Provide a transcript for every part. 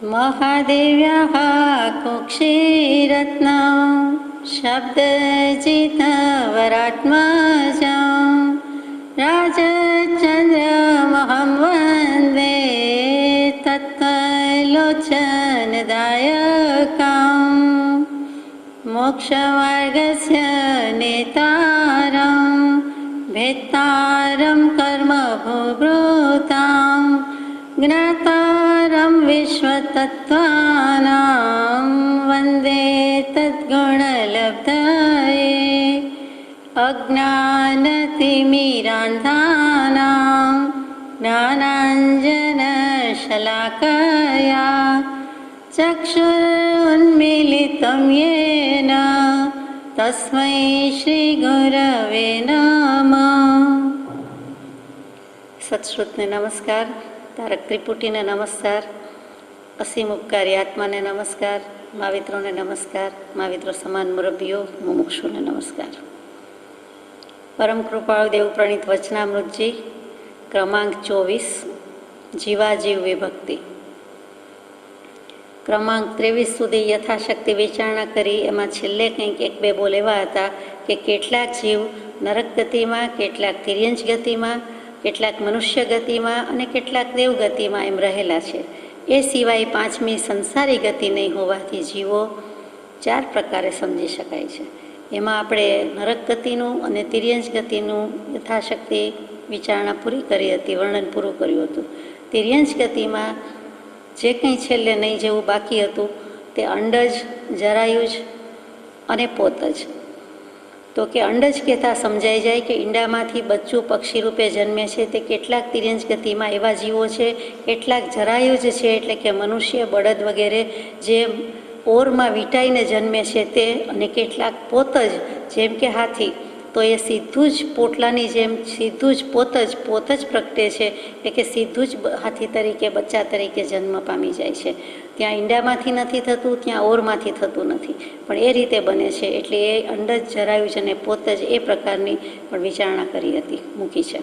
महादेव्याः कुक्षीरत्न शब्दजितवरात्मजं राजचन्द्रमहं वन्दे तत्त्वलोचनदायकम् मोक्षमार्गस्य नेतारं भेत्तारं कर्मभूभृतां ज्ञातारं विश्वतत्त्वानां वन्दे तद्गुणलब्धये अज्ञानतिमिरान्धानां ज्ञानाञ्जनशलाकया चक्षुरुन्मीलितं येन तस्मै श्रीगुरवे नमः। સત્શ્રુતને નમસ્કાર, તારક ત્રિપુટીને નમસ્કાર, અસીમ ઉપકારી આત્માને નમસ્કાર, મહાવિત્રોને નમસ્કાર, મહાવિત્રો સમાન મુરબ્બીઓ મુમુક્ષુને નમસ્કાર. પરમ કૃપાળુ દેવ પ્રણીત વચનામૃતજી ક્રમાંક 24 જીવાજીવ વિભક્તિ. ક્રમાંક 23 સુધી યથાશક્તિ વિચારણા કરી. એમાં છેલ્લે કંઈક એક બે બોલ એવા હતા કે કેટલાક જીવ નરક ગતિમાં, કેટલાક તિર્યંચ ગતિમાં, કેટલાક મનુષ્ય ગતિમાં અને કેટલાક દેવ ગતિમાં એમ રહેલા છે. એ સિવાય પાંચમી સંસારી ગતિ નહીં હોવાથી જીવો 4 પ્રકારે સમજી શકાય છે. એમાં આપણે નરક ગતિનું અને તિર્યંચ ગતિનું યથાશક્તિ વિચારણા પૂરી કરી હતી, વર્ણન પૂરું કર્યું હતું. તિર્યંચ ગતિમાં જે કંઈ છેલ્લે નહીં જેવું બાકી હતું તે અંડજ, જરાયુજ અને પોતજ. તો કે અંડજ કહેતા સમજાઈ જાય કે ઈંડામાંથી બચ્ચું પક્ષી રૂપે જન્મે છે તે કેટલાક તિર્યંચ ગતિમાં એવા જીવો છે, કેટલાક જરાયુજ છે એટલે કે મનુષ્ય, બળદ વગેરે જે ઓરમાં વીંટાઈને જન્મે છે તે, અને કેટલાક પોતજ જેમ કે હાથી. તો એ સીધું જ પોટલાની જેમ સીધું જ પોત જ પ્રગટે છે, એટલે કે સીધું જ હાથી તરીકે, બચ્ચા તરીકે જન્મ પામી જાય છે. ત્યાં ઈંડામાંથી નથી થતું, ત્યાં ઓરમાંથી થતું નથી, પણ એ રીતે બને છે. એટલે એ અંડજ, જરાયુજ અને પોતજ એ પ્રકારની પણ વિચારણા કરી હતી, મૂકી છે.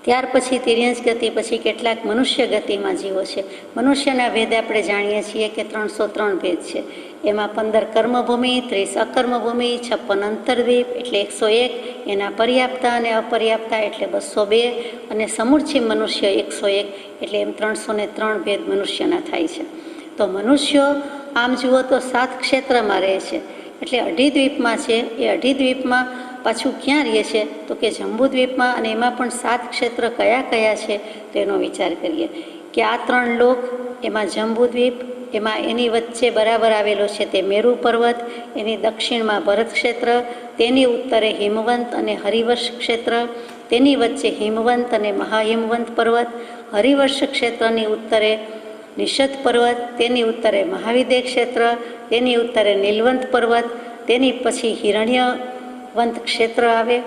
ત્યાર પછી તિર્યંચ ગતિ પછી કેટલાક મનુષ્ય ગતિમાં જીવો છે. મનુષ્યના ભેદ આપણે જાણીએ છીએ કે 303 ભેદ છે. એમાં 15 કર્મભૂમિ, 30 અકર્મભૂમિ, 56 અંતરદ્વીપ એટલે 101, એના પર્યાપ્તા અને અપર્યાપ્તા એટલે 202, અને સમૂર્છિમ મનુષ્ય 101 એટલે એમ 303 ભેદ મનુષ્યના થાય છે. તો મનુષ્યો આમ જુઓ તો 7 ક્ષેત્રમાં રહે છે, એટલે અઢીદ્વીપમાં છે. એ અઢીદ્વીપમાં પાછું ક્યાં રહે છે તો કે જંબુદ્વીપમાં, અને એમાં પણ 7 ક્ષેત્ર કયા કયા છે તો એનો વિચાર કરીએ કે આ 3 લોક, એમાં જંબુદ્વીપ, એમાં એની વચ્ચે બરાબર આવેલો છે તે મેરુ પર્વત, એની દક્ષિણમાં ભરત ક્ષેત્ર, તેની ઉત્તરે હિમવંત અને હરિવર્ષ ક્ષેત્ર, તેની વચ્ચે હિમવંત અને મહાહિમવંત પર્વત, હરિવર્ષ ક્ષેત્રની ઉત્તરે નિષદ પર્વત, તેની ઉત્તરે મહાવિદ્ય ક્ષેત્ર, તેની ઉત્તરે નીલવંત પર્વત, તેની પછી હિરણ્યવંત ક્ષેત્ર આવે,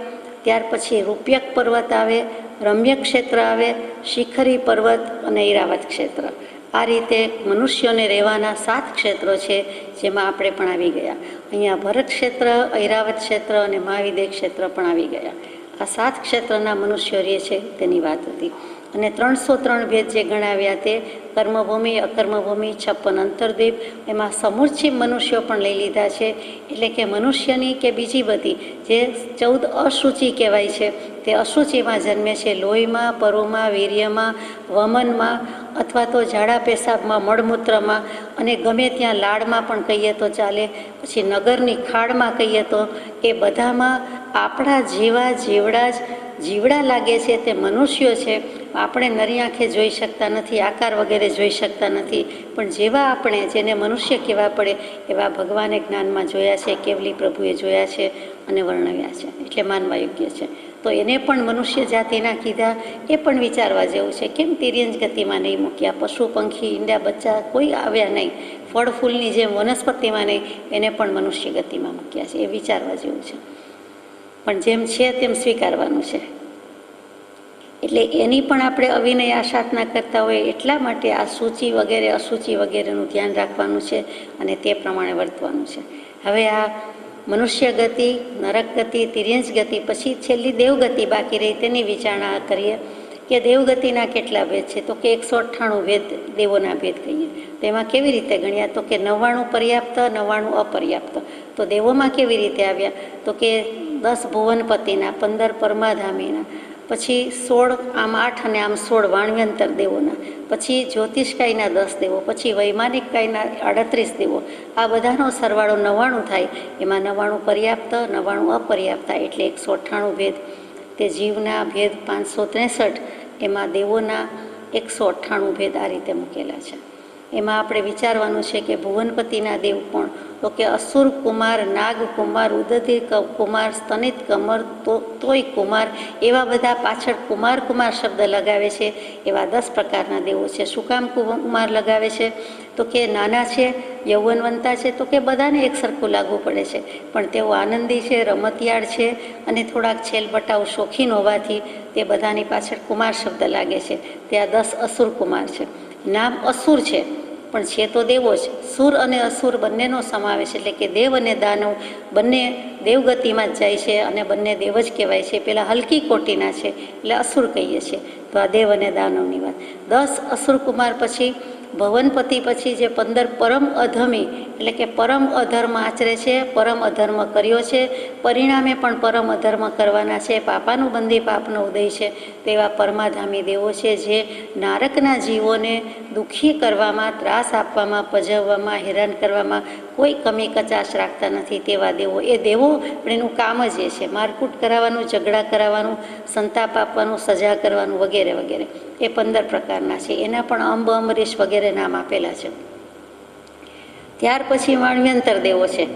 ત્યાર પછી રૂપ્યક પર્વત આવે, રમ્ય ક્ષેત્ર આવે, શિખરી પર્વત અને ઈરાવત ક્ષેત્ર. આ રીતે મનુષ્યોને રહેવાના 7 ક્ષેત્રો છે, જેમાં આપણે પણ આવી ગયા. અહીંયા ભરત ક્ષેત્ર, ઐરાવત ક્ષેત્ર અને મહાવિદ્ય ક્ષેત્ર પણ આવી ગયા. આ 7 ક્ષેત્રના મનુષ્યો રહે છે તેની વાત હતી. અને 303 ભેદ જે ગણાવ્યા તે કર્મભૂમિ, અકર્મભૂમિ, 56 અંતરદ્વીપ, એમાં સમૂર્છિમ મનુષ્યો પણ લઈ લીધા છે. એટલે કે મનુષ્યની કે બીજી બધી જે 14 અશુચિ કહેવાય છે તે અશુચિમાં જન્મે છે. લોહીમાં, પરુમાં, વીર્યમાં, વમનમાં, અથવા તો ઝાડા પેશાબમાં, મળમૂત્રમાં, અને ગમે ત્યાં લાળમાં પણ કહીએ તો ચાલે, પછી નગરની ખાડમાં કહીએ તો એ બધામાં આપણા જેવા જીવડા લાગે છે તે મનુષ્યો છે. આપણે નરી આંખે જોઈ શકતા નથી, આકાર વગેરે જોઈ શકતા નથી, પણ જેવા આપણે, જેને મનુષ્ય કહેવા પડે એવા ભગવાને જ્ઞાનમાં જોયા છે, કેવલી પ્રભુએ જોયા છે અને વર્ણવ્યા છે, એટલે માનવા યોગ્ય છે. તો એને પણ મનુષ્ય જાતિના કીધા. એ પણ વિચારવા જેવું છે. કેમ તિર્યંચ ગતિમાં નહીં મૂક્યા? પશુ, પંખી, ઈંડા, બચ્ચા કોઈ આવ્યા નહીં. ફળ ફૂલની જેમ વનસ્પતિમાં નહીં, એને પણ મનુષ્ય ગતિમાં મૂક્યા છે. એ વિચારવા જેવું છે. પણ જેમ છે તેમ સ્વીકારવાનું છે. એટલે એની પણ આપણે અવિનય આસાધના કરતા હોય, એટલા માટે આ સૂચિ વગેરે, અસૂચિ વગેરેનું ધ્યાન રાખવાનું છે અને તે પ્રમાણે વર્તવાનું છે. હવે આ મનુષ્ય ગતિ, નરક ગતિ, તિર્યંચ ગતિ, પછી છેલ્લી દેવગતિ બાકી રહી, તેની વિચારણા કરીએ કે દેવગતિના કેટલા ભેદ છે? તો કે 198 ભેદ દેવોના ભેદ કહીએ. તો એમાં કેવી રીતે ગણ્યા? તો કે 99 પર્યાપ્ત, 99 અપર્યાપ્ત. તો દેવોમાં કેવી રીતે આવ્યા? તો કે 10 ભુવનપતિના, 15 પરમાધામીના, પછી 16 આમ 8 અને આમ 16 વાણવ્યંતર દેવોના, પછી જ્યોતિષકાયના 10 દેવો, પછી વૈમાનિક કાયના 38 દેવો. આ બધાનો સરવાળો 99 થાય. એમાં 99 પર્યાપ્ત, 99 અપર્યાપ્ત થાય, એટલે 198 ભેદ. તે જીવના ભેદ 563, એમાં દેવોના 198 ભેદ આ રીતે મૂકેલા છે. એમાં આપણે વિચારવાનું છે કે ભુવનપતિના દેવ કોણ? તો કે અસુર કુમાર, નાગ કુમાર, ઉદધિ કુમાર, સ્તનિત કમર, તોય કુમાર, એવા બધા પાછળ કુમાર કુમાર શબ્દ લગાવે છે. એવા 10 પ્રકારના દેવો છે. શું કામ કુમાર લગાવે છે? તો કે નાના છે, યૌવનવંતા છે, તો કે બધાને એક સરખું લાગુ પડે છે, પણ તેઓ આનંદી છે, રમતિયાળ છે અને થોડાક છેલબટાવ શોખીન હોવાથી તે બધાની પાછળ કુમાર શબ્દ લાગે છે. તે આ 10 અસુર કુમાર છે. નામ અસુર છે, પણ છે તો દેવો જ. સુર અને અસુર બંનેનો સમાવેશ, એટલે કે દેવ અને દાનવ બંને દેવગતિમાં જ જાય છે અને બંને દેવ જ કહેવાય છે. પેલા હલકી કોટીના છે એટલે અસુર કહીએ છીએ. તો આ દેવ અને દાનવની વાત. 10 અસુર કુમાર પછી ભવનપતિ પછી જે 15 પરમ અધમી, એટલે કે પરમ અધર્મ આચરે છે, પરમ અધર્મ કર્યો છે, પરિણામે પણ પરમ અધર્મ કરવાના છે, પાપાનું બંધી પાપનો ઉદય છે, તેવા પરમાધામી દેવો છે, જે નારકના જીવોને દુઃખી કરવામાં, ત્રાસ આપવામાં, પજવવામાં, હેરાન કરવામાં કોઈ કમી કચાશ રાખતા નથી. તેવા દેવો. એ દેવો પણ એનું કામ જ એ છે, મારકૂટ કરાવવાનું, ઝઘડા કરાવવાનું, સંતાપ આપવાનું, સજા કરવાનું વગેરે વગેરે. એ 15 પ્રકારના છે. એના પણ અંબ, અમરીશ વગેરે નામ આપેલા છે. ત્યાર પછી વાણવ્યંતર દેવો છે.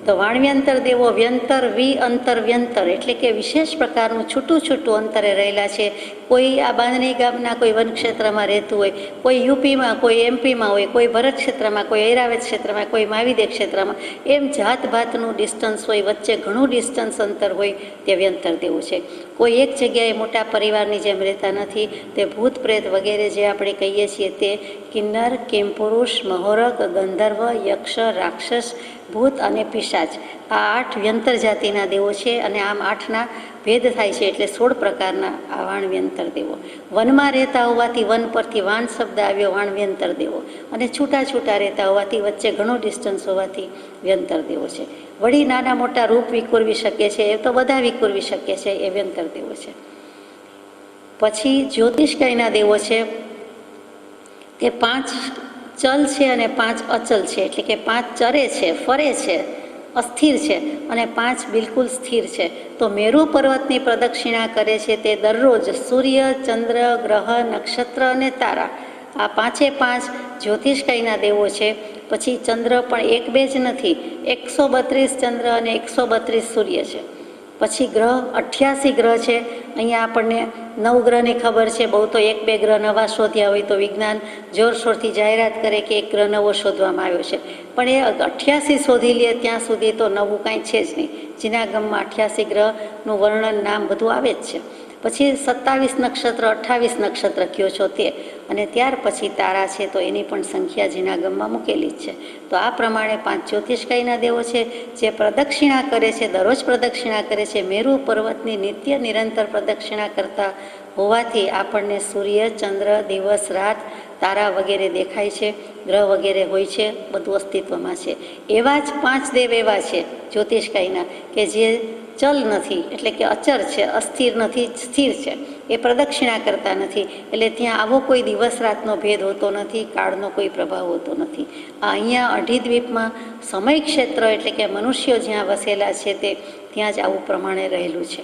તો વાણવ્યંતર દેવો વ્યંતર, અંતર, વ્યંતર, એટલે કે વિશેષ પ્રકારનું છૂટું છૂટું અંતરે રહેલા છે. કોઈ આ બાંધણી ગામના કોઈ વન ક્ષેત્રમાં રહેતું હોય, કોઈ યુપીમાં, કોઈ એમપીમાં હોય, કોઈ ભરત ક્ષેત્રમાં, કોઈ ઐરાવત ક્ષેત્રમાં, કોઈ માવિદે ક્ષેત્રમાં, એમ જાત ભાતનું ડિસ્ટન્સ હોય, વચ્ચે ઘણું ડિસ્ટન્સ અંતર હોય, તે વ્યંતર દેવું છે. કોઈ એક જગ્યાએ મોટા પરિવારની જેમ રહેતા નથી. તે ભૂત પ્રેત વગેરે જે આપણે કહીએ છીએ તે કિન્નર, કિમપુરુષ, મહોરક, ગંધર્વ, યક્ષ, રાક્ષસ, ભૂત અને પિશાચ, આ 8 વ્યંતર જાતિના દેવો છે. અને આમ 8ના ભેદ થાય છે, એટલે 16 પ્રકારના આ વાણવ્યંતર દેવો. વનમાં રહેતા હોવાથી વન પરથી વાણ શબ્દ આવ્યો, વાણવ્યંતર દેવો. અને છૂટા છૂટા રહેતા હોવાથી વચ્ચે ઘણો ડિસ્ટન્સ હોવાથી વ્યંતર દેવો છે. વળી નાના મોટા રૂપ વિકુરવી શકે છે, એ તો બધા વિકુરવી શકે છે, એ વ્યંતર દેવો છે. પછી જ્યોતિષકાયના દેવો છે. તે 5 ચલ છે અને 5 અચલ છે, એટલે કે 5 ચરે છે, ફરે છે, અસ્થિર છે, અને 5 બિલકુલ સ્થિર છે. તો મેરુ પર્વતની પ્રદક્ષિણા કરે છે તે દરરોજ સૂર્ય, ચંદ્ર, ગ્રહ, નક્ષત્ર અને તારા, આ 5 જ્યોતિષકાયના દેવો છે. પછી ચંદ્ર પણ 1-2 જ નથી, 132 ચંદ્ર અને 132 સૂર્ય છે. પછી ગ્રહ 88 ગ્રહ છે. અહીંયા આપણને 9 ગ્રહની ખબર છે, બહુ તો 1-2 ગ્રહ નવા શોધ્યા હોય તો વિજ્ઞાન જોરશોરથી જાહેરાત કરે કે 1 ગ્રહ નવો શોધવામાં આવ્યો છે, પણ એ 88 શોધી લે ત્યાં સુધી તો નવું કાંઈ છે જ નહીં. જીનાગમમાં 88 ગ્રહનું વર્ણન, નામ બધું આવે જ છે. પછી 27 નક્ષત્ર, 28 નક્ષત્ર કયો છો તે, અને ત્યાર પછી તારા છે, તો એની પણ સંખ્યા જીનાગમમાં મૂકેલી જ છે. તો આ પ્રમાણે 5 જ્યોતિષકાયના દેવો છે, જે પ્રદક્ષિણા કરે છે, દરરોજ પ્રદક્ષિણા કરે છે. મેરુ પર્વતની નિત્ય નિરંતર પ્રદક્ષિણા કરતા હોવાથી આપણને સૂર્ય, ચંદ્ર, દિવસ, રાત, તારા વગેરે દેખાય છે, ગ્રહ વગેરે હોય છે, બધું અસ્તિત્વમાં છે. એવા જ 5 દેવ એવા છે જ્યોતિષકાયના કે જે ચલ નથી, એટલે કે અચર છે, અસ્થિર નથી, સ્થિર છે. એ પ્રદક્ષિણા કરતા નથી, એટલે ત્યાં આવો કોઈ દિવસ રાતનો ભેદ હોતો નથી, કાળનો કોઈ પ્રભાવ હોતો નથી. અહીંયા અઢીદ્વીપમાં સમય ક્ષેત્ર, એટલે કે મનુષ્યો જ્યાં વસેલા છે તે ત્યાં જ આવું પ્રમાણે રહેલું છે.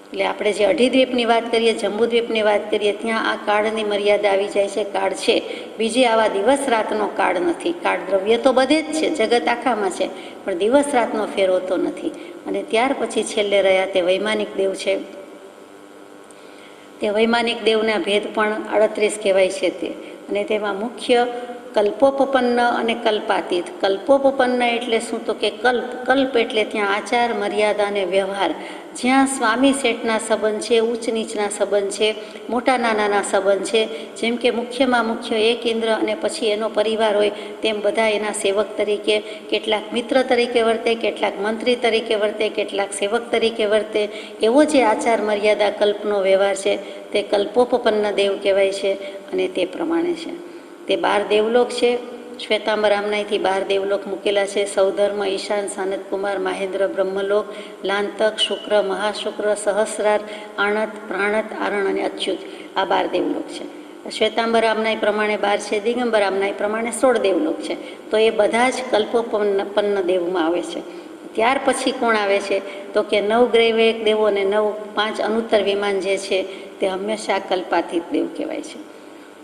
એટલે આપણે જે અઢીદ્વીપની વાત કરીએ, જંબુદ્વીપની વાત કરીએ, ત્યાં આ કાળની મર્યાદા આવી જાય છે, કાળ છે. બીજે આવા દિવસ રાતનો કાળ નથી. કાળ દ્રવ્ય તો બધે જ છે, જગત આખામાં છે, પણ દિવસ રાતનો ફેર હોતો નથી. અને ત્યાર પછી છેલ્લે રહ્યા તે વૈમાનિક દેવ છે. તે વૈમાનિક દેવના ભેદ પણ 38 કહેવાય છે તે, અને તેમાં મુખ્ય કલ્પોપન્ન અને કલ્પાતીત. કલ્પોપન્ન એટલે શું? તો કે કલ્પ એટલે ત્યાં આચાર, મર્યાદા અને વ્યવહાર, જ્યાં સ્વામી શેઠના સંબંધ છે, ઉચ્ચ નીચના સંબંધ છે, મોટા નાનાના સંબંધ છે. જેમ કે મુખ્યમાં મુખ્ય એક ઇન્દ્ર અને પછી એનો પરિવાર હોય, તેમ બધા એના સેવક તરીકે, કેટલાક મિત્ર તરીકે વર્તે, કેટલાક મંત્રી તરીકે વર્તે, કેટલાક સેવક તરીકે વર્તે. એવો જે આચાર મર્યાદા કલ્પનો વ્યવહાર છે તે કલ્પોપન્ન દેવ કહેવાય છે. અને તે પ્રમાણે છે. તે 12 દેવલોક છે. શ્વેતાંબર આમનાયથી 12 દેવલોક મૂકેલા છે. સૌધર્મ, ઈશાન, સાનતકુમાર, મહેન્દ્ર, બ્રહ્મલોક, લાંતક, શુક્ર, મહાશુક્ર, સહસ્રાર, આણત, પ્રાણત, આરણ અને અચ્યુત. આ 12 દેવલોક છે. શ્વેતાંબર આમનાય પ્રમાણે 12 છે, દિગંબર આમનાય પ્રમાણે 16 દેવલોક છે. તો એ બધા જ કલ્પોપન્ન દેવમાં આવે છે. ત્યાર પછી કોણ આવે છે? તો કે 9 ગ્રૈવેયક દેવો અને 5 અનુત્તર વિમાન જે છે તે હંમેશા કલ્પાતીત દેવ કહેવાય છે.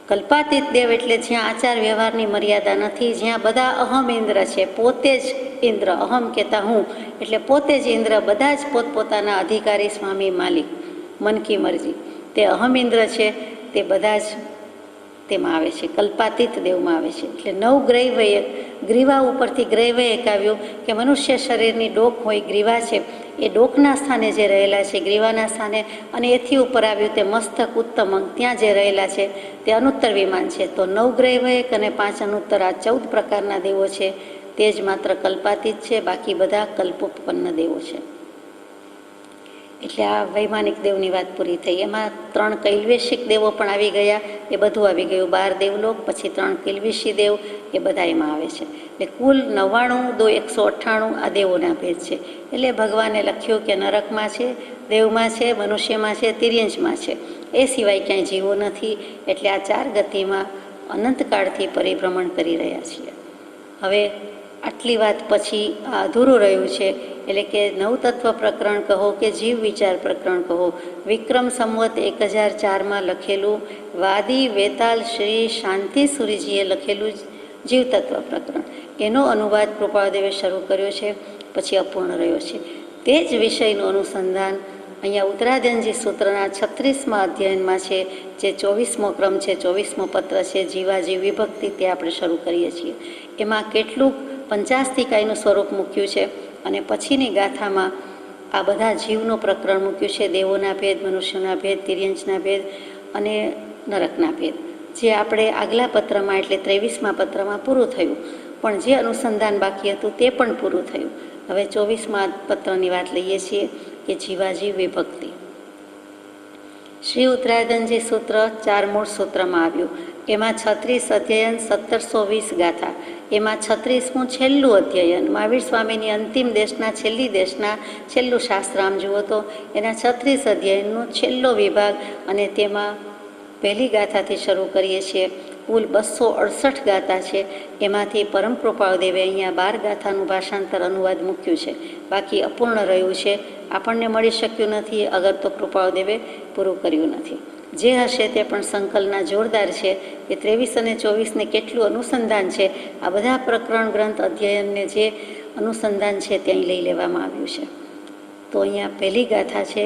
કલ્પાતીત દેવ એટલે જ્યાં આચાર વ્યવહારની મર્યાદા નથી, જ્યાં બધા અહમ ઇન્દ્ર છે, પોતે જ ઇન્દ્ર, અહમ કહેતા હું, એટલે પોતે જ ઇન્દ્ર, બધા જ પોતપોતાના અધિકારી, સ્વામી, માલિક, મન કી મરજી, તે અહમ ઇન્દ્ર છે. તે બધા જ તેમાં આવે છે, કલ્પાતીત દેવમાં આવે છે. એટલે 9 ગ્રૈવેયક, ગ્રીવા ઉપરથી ગ્રૈવેયક આવ્યું કે મનુષ્ય શરીરની ડોક હોય, ગ્રીવા છે, એ ડોકના સ્થાને જે રહેલા છે, ગ્રીવાના સ્થાને, અને એથી ઉપર આવ્યું તે મસ્તક, ઉત્તમંગ, ત્યાં જે રહેલા છે તે અનુત્તર વિમાન છે. તો 9 ગ્રૈવેયક અને 5 અનુત્તર, આ 14 પ્રકારના દેવો છે તે જ માત્ર કલ્પાતીત છે. બાકી બધા કલ્પોપન્ન દેવો છે. એટલે આ વૈમાનિક દેવની વાત પૂરી થઈ. એમાં 3 કૈલ્વેશિક દેવો પણ આવી ગયા, એ બધું આવી ગયું. 12 દેવલોક, પછી 3 કૈલ્વેશી દેવ, એ બધા એમાં આવે છે. એટલે કુલ 99, 198 આ દેવોના ભેદ છે. એટલે ભગવાને લખ્યું કે નરકમાં છે, દેવમાં છે, મનુષ્યમાં છે, તિર્યંશમાં છે, એ સિવાય ક્યાંય જીવો નથી. એટલે આ 4 ગતિમાં અનંતકાળથી પરિભ્રમણ કરી રહ્યા છીએ. હવે આટલી વાત પછી આ અધૂરું રહ્યું છે. એટલે કે નવતત્વ પ્રકરણ કહો કે જીવ વિચાર પ્રકરણ કહો, વિક્રમ સંવત 1004માં લખેલું વાદી વેતાલ શ્રી શાંતિ સુરીજીએ લખેલું જીવતત્વ પ્રકરણ, એનો અનુવાદ કૃપાળદેવે શરૂ કર્યો છે, પછી અપૂર્ણ રહ્યો છે. તે જ વિષયનું અનુસંધાન અહીંયા ઉત્તરાધ્યનજી સૂત્રના 36મા અધ્યયનમાં છે, જે 24મો ક્રમ છે, 24મો પત્ર છે, જીવાજીવ વિભક્તિ, તે આપણે શરૂ કરીએ છીએ. એમાં કેટલુંક પંચાસ્તિકાયનું સ્વરૂપ મૂક્યું છે, અને પછીની ગાથામાં આ બધા જીવનું પ્રકરણ મૂક્યું છે, દેવોના ભેદ, મનુષ્યોના ભેદ, તિર્યંશના ભેદ અને નરકના ભેદ, જે આપણે આગલા પત્રમાં એટલે 23મા પત્રમાં પૂરું થયું. પણ જે અનુસંધાન બાકી હતું તે પણ પૂરું થયું. હવે 24મા પત્રની વાત લઈએ છીએ કે જીવાજીવ વિભક્તિ. શ્રી ઉત્તરાધનજી સૂત્ર 4 મૂળ સૂત્રમાં આવ્યું. એમાં 36 અધ્યયન, 1720 ગાથા. એમાં 36મું છેલ્લું અધ્યયન, મહાવીર સ્વામીની અંતિમ દેશના, છેલ્લી દેશના છેલ્લું શાસ્ત્ર આમ જુઓ તો એના 36 અધ્યયનનો છેલ્લો વિભાગ, અને તેમાં પહેલી ગાથાથી શરૂ કરીએ છીએ. કુલ 268 ગાથા છે. એમાંથી પરમ કૃપાળદેવે અહીંયા 12 ગાથાનું ભાષાંતર અનુવાદ મૂક્યું છે. બાકી અપૂર્ણ રહ્યું છે, આપણને મળી શક્યું નથી અગર તો કૃપાળદેવે પૂરું કર્યું નથી. જે હશે તે પણ સંકલના જોરદાર છે કે 23 અને 24ને કેટલું અનુસંધાન છે. આ બધા પ્રકરણ ગ્રંથ અધ્યયનને જે અનુસંધાન છે તે અહીં લઈ લેવામાં આવ્યું છે. તો અહીંયા પહેલી ગાથા છે,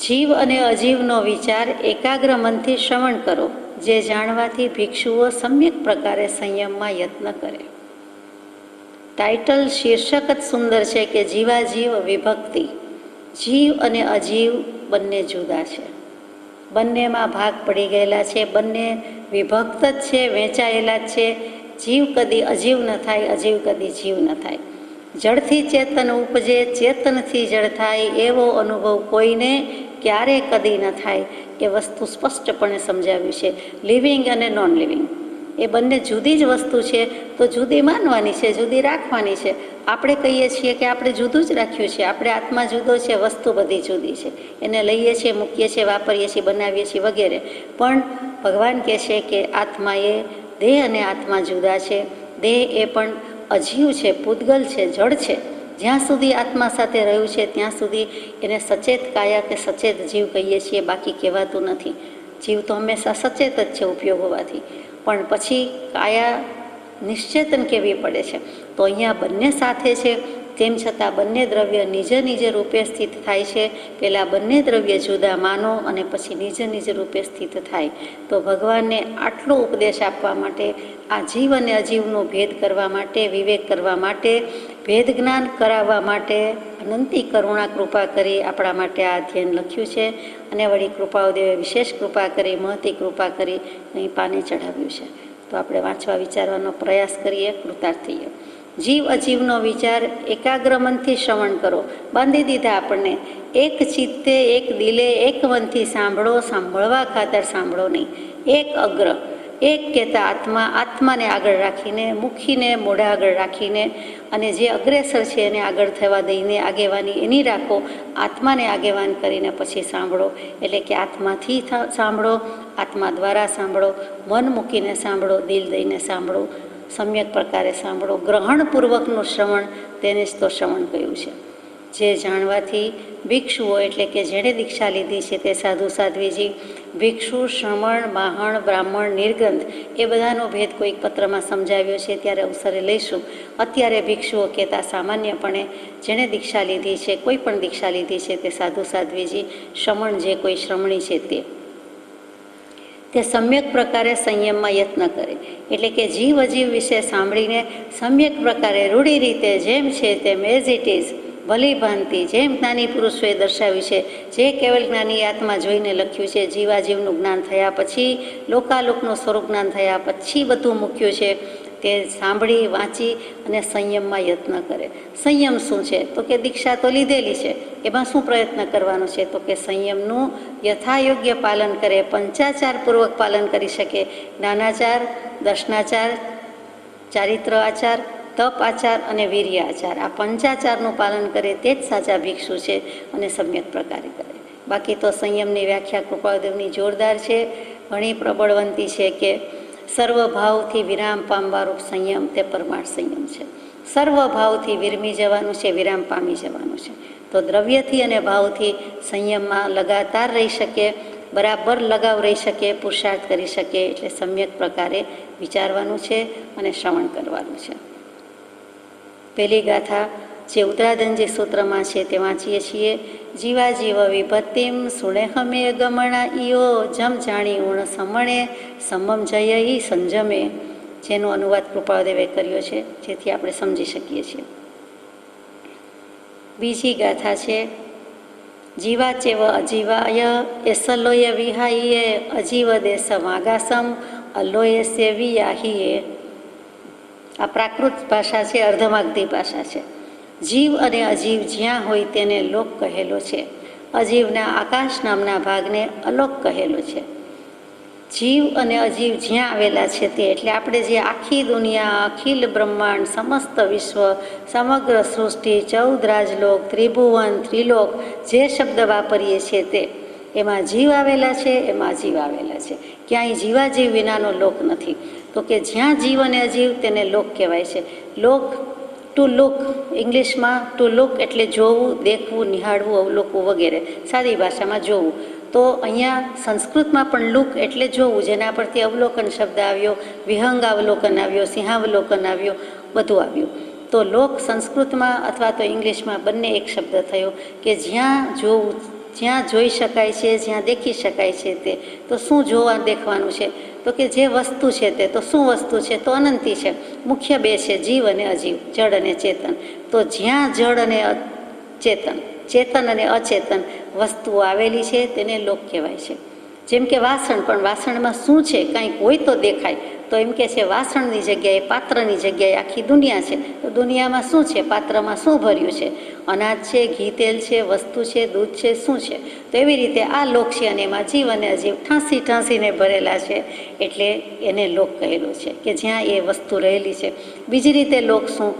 જીવ અને અજીવનો વિચાર એકાગ્ર મનથી શ્રવણ કરો, જે જાણવાથી ભિક્ષુઓ સમ્યક પ્રકારે સંયમમાં યત્ન કરે. ટાઇટલ શીર્ષક જ સુંદર છે કે જીવાજીવ વિભક્તિ. જીવ અને અજીવ બંને જુદા છે, બંનેમાં ભાગ પડી ગયેલા છે, બંને વિભક્ત જ છે, વહેંચાયેલા જ છે. જીવ કદી અજીવ ન થાય, અજીવ કદી જીવ ન થાય. જળથી ચેતન ઉપજે, ચેતનથી જળ થાય, એવો અનુભવ કોઈને ક્યારે કદી ન થાય. એ વસ્તુ સ્પષ્ટપણે સમજાવ્યું છે. લિવિંગ અને નોન લિવિંગ એ બંને જુદી જ વસ્તુ છે, તો જુદી માનવાની છે, જુદી રાખવાની છે. આપણે કહીએ છીએ કે આપણે જુદું જ રાખ્યું છે, આપણે આત્મા જુદો છે, વસ્તુ બધી જુદી છે, એને લઈએ છીએ, મૂકીએ છીએ, વાપરીએ છીએ, બનાવીએ છીએ વગેરે. પણ ભગવાન કહે છે કે આત્મા એ દેહ અને આત્મા જુદા છે. દેહ એ પણ અજીવ છે, પૂતગલ છે, જળ છે. જ્યાં સુધી આત્મા સાથે રહ્યું છે ત્યાં સુધી એને સચેત કાયા કે સચેત જીવ કહીએ છીએ, બાકી કહેવાતું નથી. જીવ તો હંમેશા સચેત જ છે ઉપયોગ હોવાથી, પણ પછી કાયા નિશ્ચેતન કહેવી પડે છે. તો અહીંયા બંને સાથે છે, તેમ છતાં બંને દ્રવ્ય નિજ રૂપે સ્થિત થાય છે. પહેલાં બંને દ્રવ્ય જુદા માનો અને પછી નિજ રૂપે સ્થિત થાય. તો ભગવાનને આટલો ઉપદેશ આપવા માટે, આ જીવ અને અજીવનો ભેદ કરવા માટે, વિવેક કરવા માટે, ભેદ જ્ઞાન કરાવવા માટે અનંતી કરુણા કૃપા કરી આપણા માટે આ અધ્યયન લખ્યું છે. અને વળી કૃપાઓદેવે વિશેષ કૃપા કરી, મહતી કૃપા કરી અહીં પાને ચઢાવ્યું છે. તો આપણે વાંચવા વિચારવાનો પ્રયાસ કરીએ, કૃતાર્થ થઈએ. જીવ અજીવનો વિચાર એકાગ્ર મનથી શ્રવણ કરો. બાંધી દીધા આપણને. એક ચિત્તે, એક દિલે, એક મનથી સાંભળો. સાંભળવા ખાતર સાંભળો નહીં. એક અગ્ર, એક કહેતા આત્મા, આત્માને આગળ રાખીને, મુખીને મોઢા આગળ રાખીને, અને જે અગ્રેસર છે એને આગળ થવા દઈને આગેવાની એની રાખો. આત્માને આગેવાન કરીને પછી સાંભળો. એટલે કે આત્માથી સાંભળો, આત્મા દ્વારા સાંભળો, મન મૂકીને સાંભળો, દિલ દઈને સાંભળો, સમ્યક પ્રકારે સાંભળો. ગ્રહણપૂર્વકનું શ્રવણ, તેને જ તો શ્રવણ કહ્યું છે. જે જાણવાથી ભિક્ષુઓ એટલે કે જેણે દીક્ષા લીધી છે તે સાધુ સાધ્વીજી, ભિક્ષુ, શ્રમણ, માહણ, બ્રાહ્મણ, નિર્ગંધ એ બધાનો ભેદ કોઈક પત્રમાં સમજાવ્યો છે, ત્યારે અવસરે લઈશું. અત્યારે ભિક્ષુઓ કહેતા સામાન્યપણે જેણે દીક્ષા લીધી છે, કોઈ પણ દીક્ષા લીધી છે તે સાધુ સાધ્વીજી, શ્રમણ જે કોઈ શ્રમણી છે તે સમ્યક પ્રકારે સંયમમાં યત્ન કરે. એટલે કે જીવ અજીવ વિશે સાંભળીને સમ્યક પ્રકારે રૂઢી રીતે જેમ છે તેમ એઝ ઇટ ઇઝ ભલી ભાંતિ જેમ જ્ઞાની પુરુષોએ દર્શાવ્યું છે, જે કેવલ જ્ઞાની આત્મા જોઈને લખ્યું છે, જીવાજીવનું જ્ઞાન થયા પછી, લોકાલોકનું સ્વરૂપ જ્ઞાન થયા પછી બધું મૂક્યું છે, તે સાંભળી વાંચી અને સંયમમાં યત્ન કરે. સંયમ શું છે? તો કે દીક્ષા તો લીધેલી છે, એમાં શું પ્રયત્ન કરવાનો છે? તો કે સંયમનું યથાયોગ્ય પાલન કરે, પંચાચારપૂર્વક પાલન કરી શકે. જ્ઞાનાચાર, દર્શનાચાર, ચારિત્ર આચાર, તપ આચાર અને વીર્ય આચાર, આ પંચાચારનું પાલન કરે તે જ સાચા ભિક્ષુ છે અને સમ્યક પ્રકારે કરે. બાકી તો સંયમની વ્યાખ્યા કૃપાદેવની જોરદાર છે, ઘણી પ્રબળવંતી છે કે સર્વભાવથી વિરામ પામવારૂપ સંયમ તે પરમાર્થ સંયમ છે. સર્વભાવથી વિરમી જવાનું છે, વિરામ પામી જવાનું છે. તો દ્રવ્યથી અને ભાવથી સંયમમાં લગાતાર રહી શકે, બરાબર લગાવ રહી શકે, પુરુષાર્થ કરી શકે. એટલે સમ્યક પ્રકારે વિચારવાનું છે અને શ્રવણ કરવાનું છે. પહેલી ગાથા જે ઉત્તરાધનજી સૂત્રમાં છે તે વાંચીએ છીએ. જીવા જીવ વિભત્તિમ સુણે હમે ગમણા ઈયો જમ જાણી ઉણ સમણે સમમ જય ઈ સંજમે, જેનો અનુવાદ કૃપાદેવે કર્યો છે, જેથી આપણે સમજી શકીએ છીએ. બીજી ગાથા છે જીવા ચેવ અજીવાય એસલોય વિહાઈએ અજીવ દેશ વાગાસમ અલોય સે વિયાહીએ. આ પ્રાકૃત ભાષા છે, અર્ધમાગધી ભાષા છે. જીવ અને અજીવ જ્યાં હોય તેને લોક કહેલો છે. અજીવના આકાશ નામના ભાગને અલોક કહેલો છે. જીવ અને અજીવ જ્યાં આવેલા છે તે, એટલે આપણે જે આખી દુનિયા, અખિલ બ્રહ્માંડ, સમસ્ત વિશ્વ, સમગ્ર સૃષ્ટિ, 14 રાજલોક, ત્રિભુવન, ત્રિલોક જે શબ્દ વાપરીએ છીએ તે, એમાં જીવ આવેલા છે, એમાં અજીવ આવેલા છે. ક્યાંય જીવાજીવ વિનાનો લોક નથી. તો કે જ્યાં જીવ અને અજીવ તેને લોક કહેવાય છે. લોક, ટુ લુક, ઇંગ્લિશમાં ટુ લુક એટલે જોવું, દેખવું, નિહાળવું, અવલોકવું વગેરે, સાદી ભાષામાં જોવું. તો અહીંયા સંસ્કૃતમાં પણ લુક એટલે જોવું, જેના પરથી અવલોકન શબ્દ આવ્યો, વિહંગાવલોકન આવ્યો, સિંહાવલોકન આવ્યો, બધું આવ્યું. તો લોક સંસ્કૃતમાં અથવા તો ઇંગ્લિશમાં બંને એક શબ્દ થયો કે જ્યાં જોવું, જ્યાં જોઈ શકાય છે, જ્યાં દેખી શકાય છે તે. તો શું જોવા દેખવાનું છે? તો કે જે વસ્તુ છે તે. તો શું વસ્તુ છે? તો અનંતી છે. મુખ્ય બે છે, જીવ અને અજીવ, જડ અને ચેતન. તો જ્યાં જડ અને ચેતન, ચેતન અને અચેતન વસ્તુઓ આવેલી છે તેને લોક કહેવાય છે. જેમ કે વાસણ, પણ વાસણમાં શું છે? કાંઈક હોય તો દેખાય. તો એમ કે છે વાસણની જગ્યાએ, પાત્રની જગ્યાએ આખી દુનિયા છે. તો દુનિયામાં શું છે? પાત્રમાં શું ભર્યું છે? અનાજ છે, ઘી તેલ છે, વસ્તુ છે, દૂધ છે, શું છે? તો એવી રીતે આ લોક છે અને એમાં જીવ અને અજીવ ઠાંસી ઠાંસીને ભરેલા છે, એટલે એને લોક કહેલું છે કે જ્યાં એ વસ્તુ રહેલી છે. બીજી રીતે લોક શું?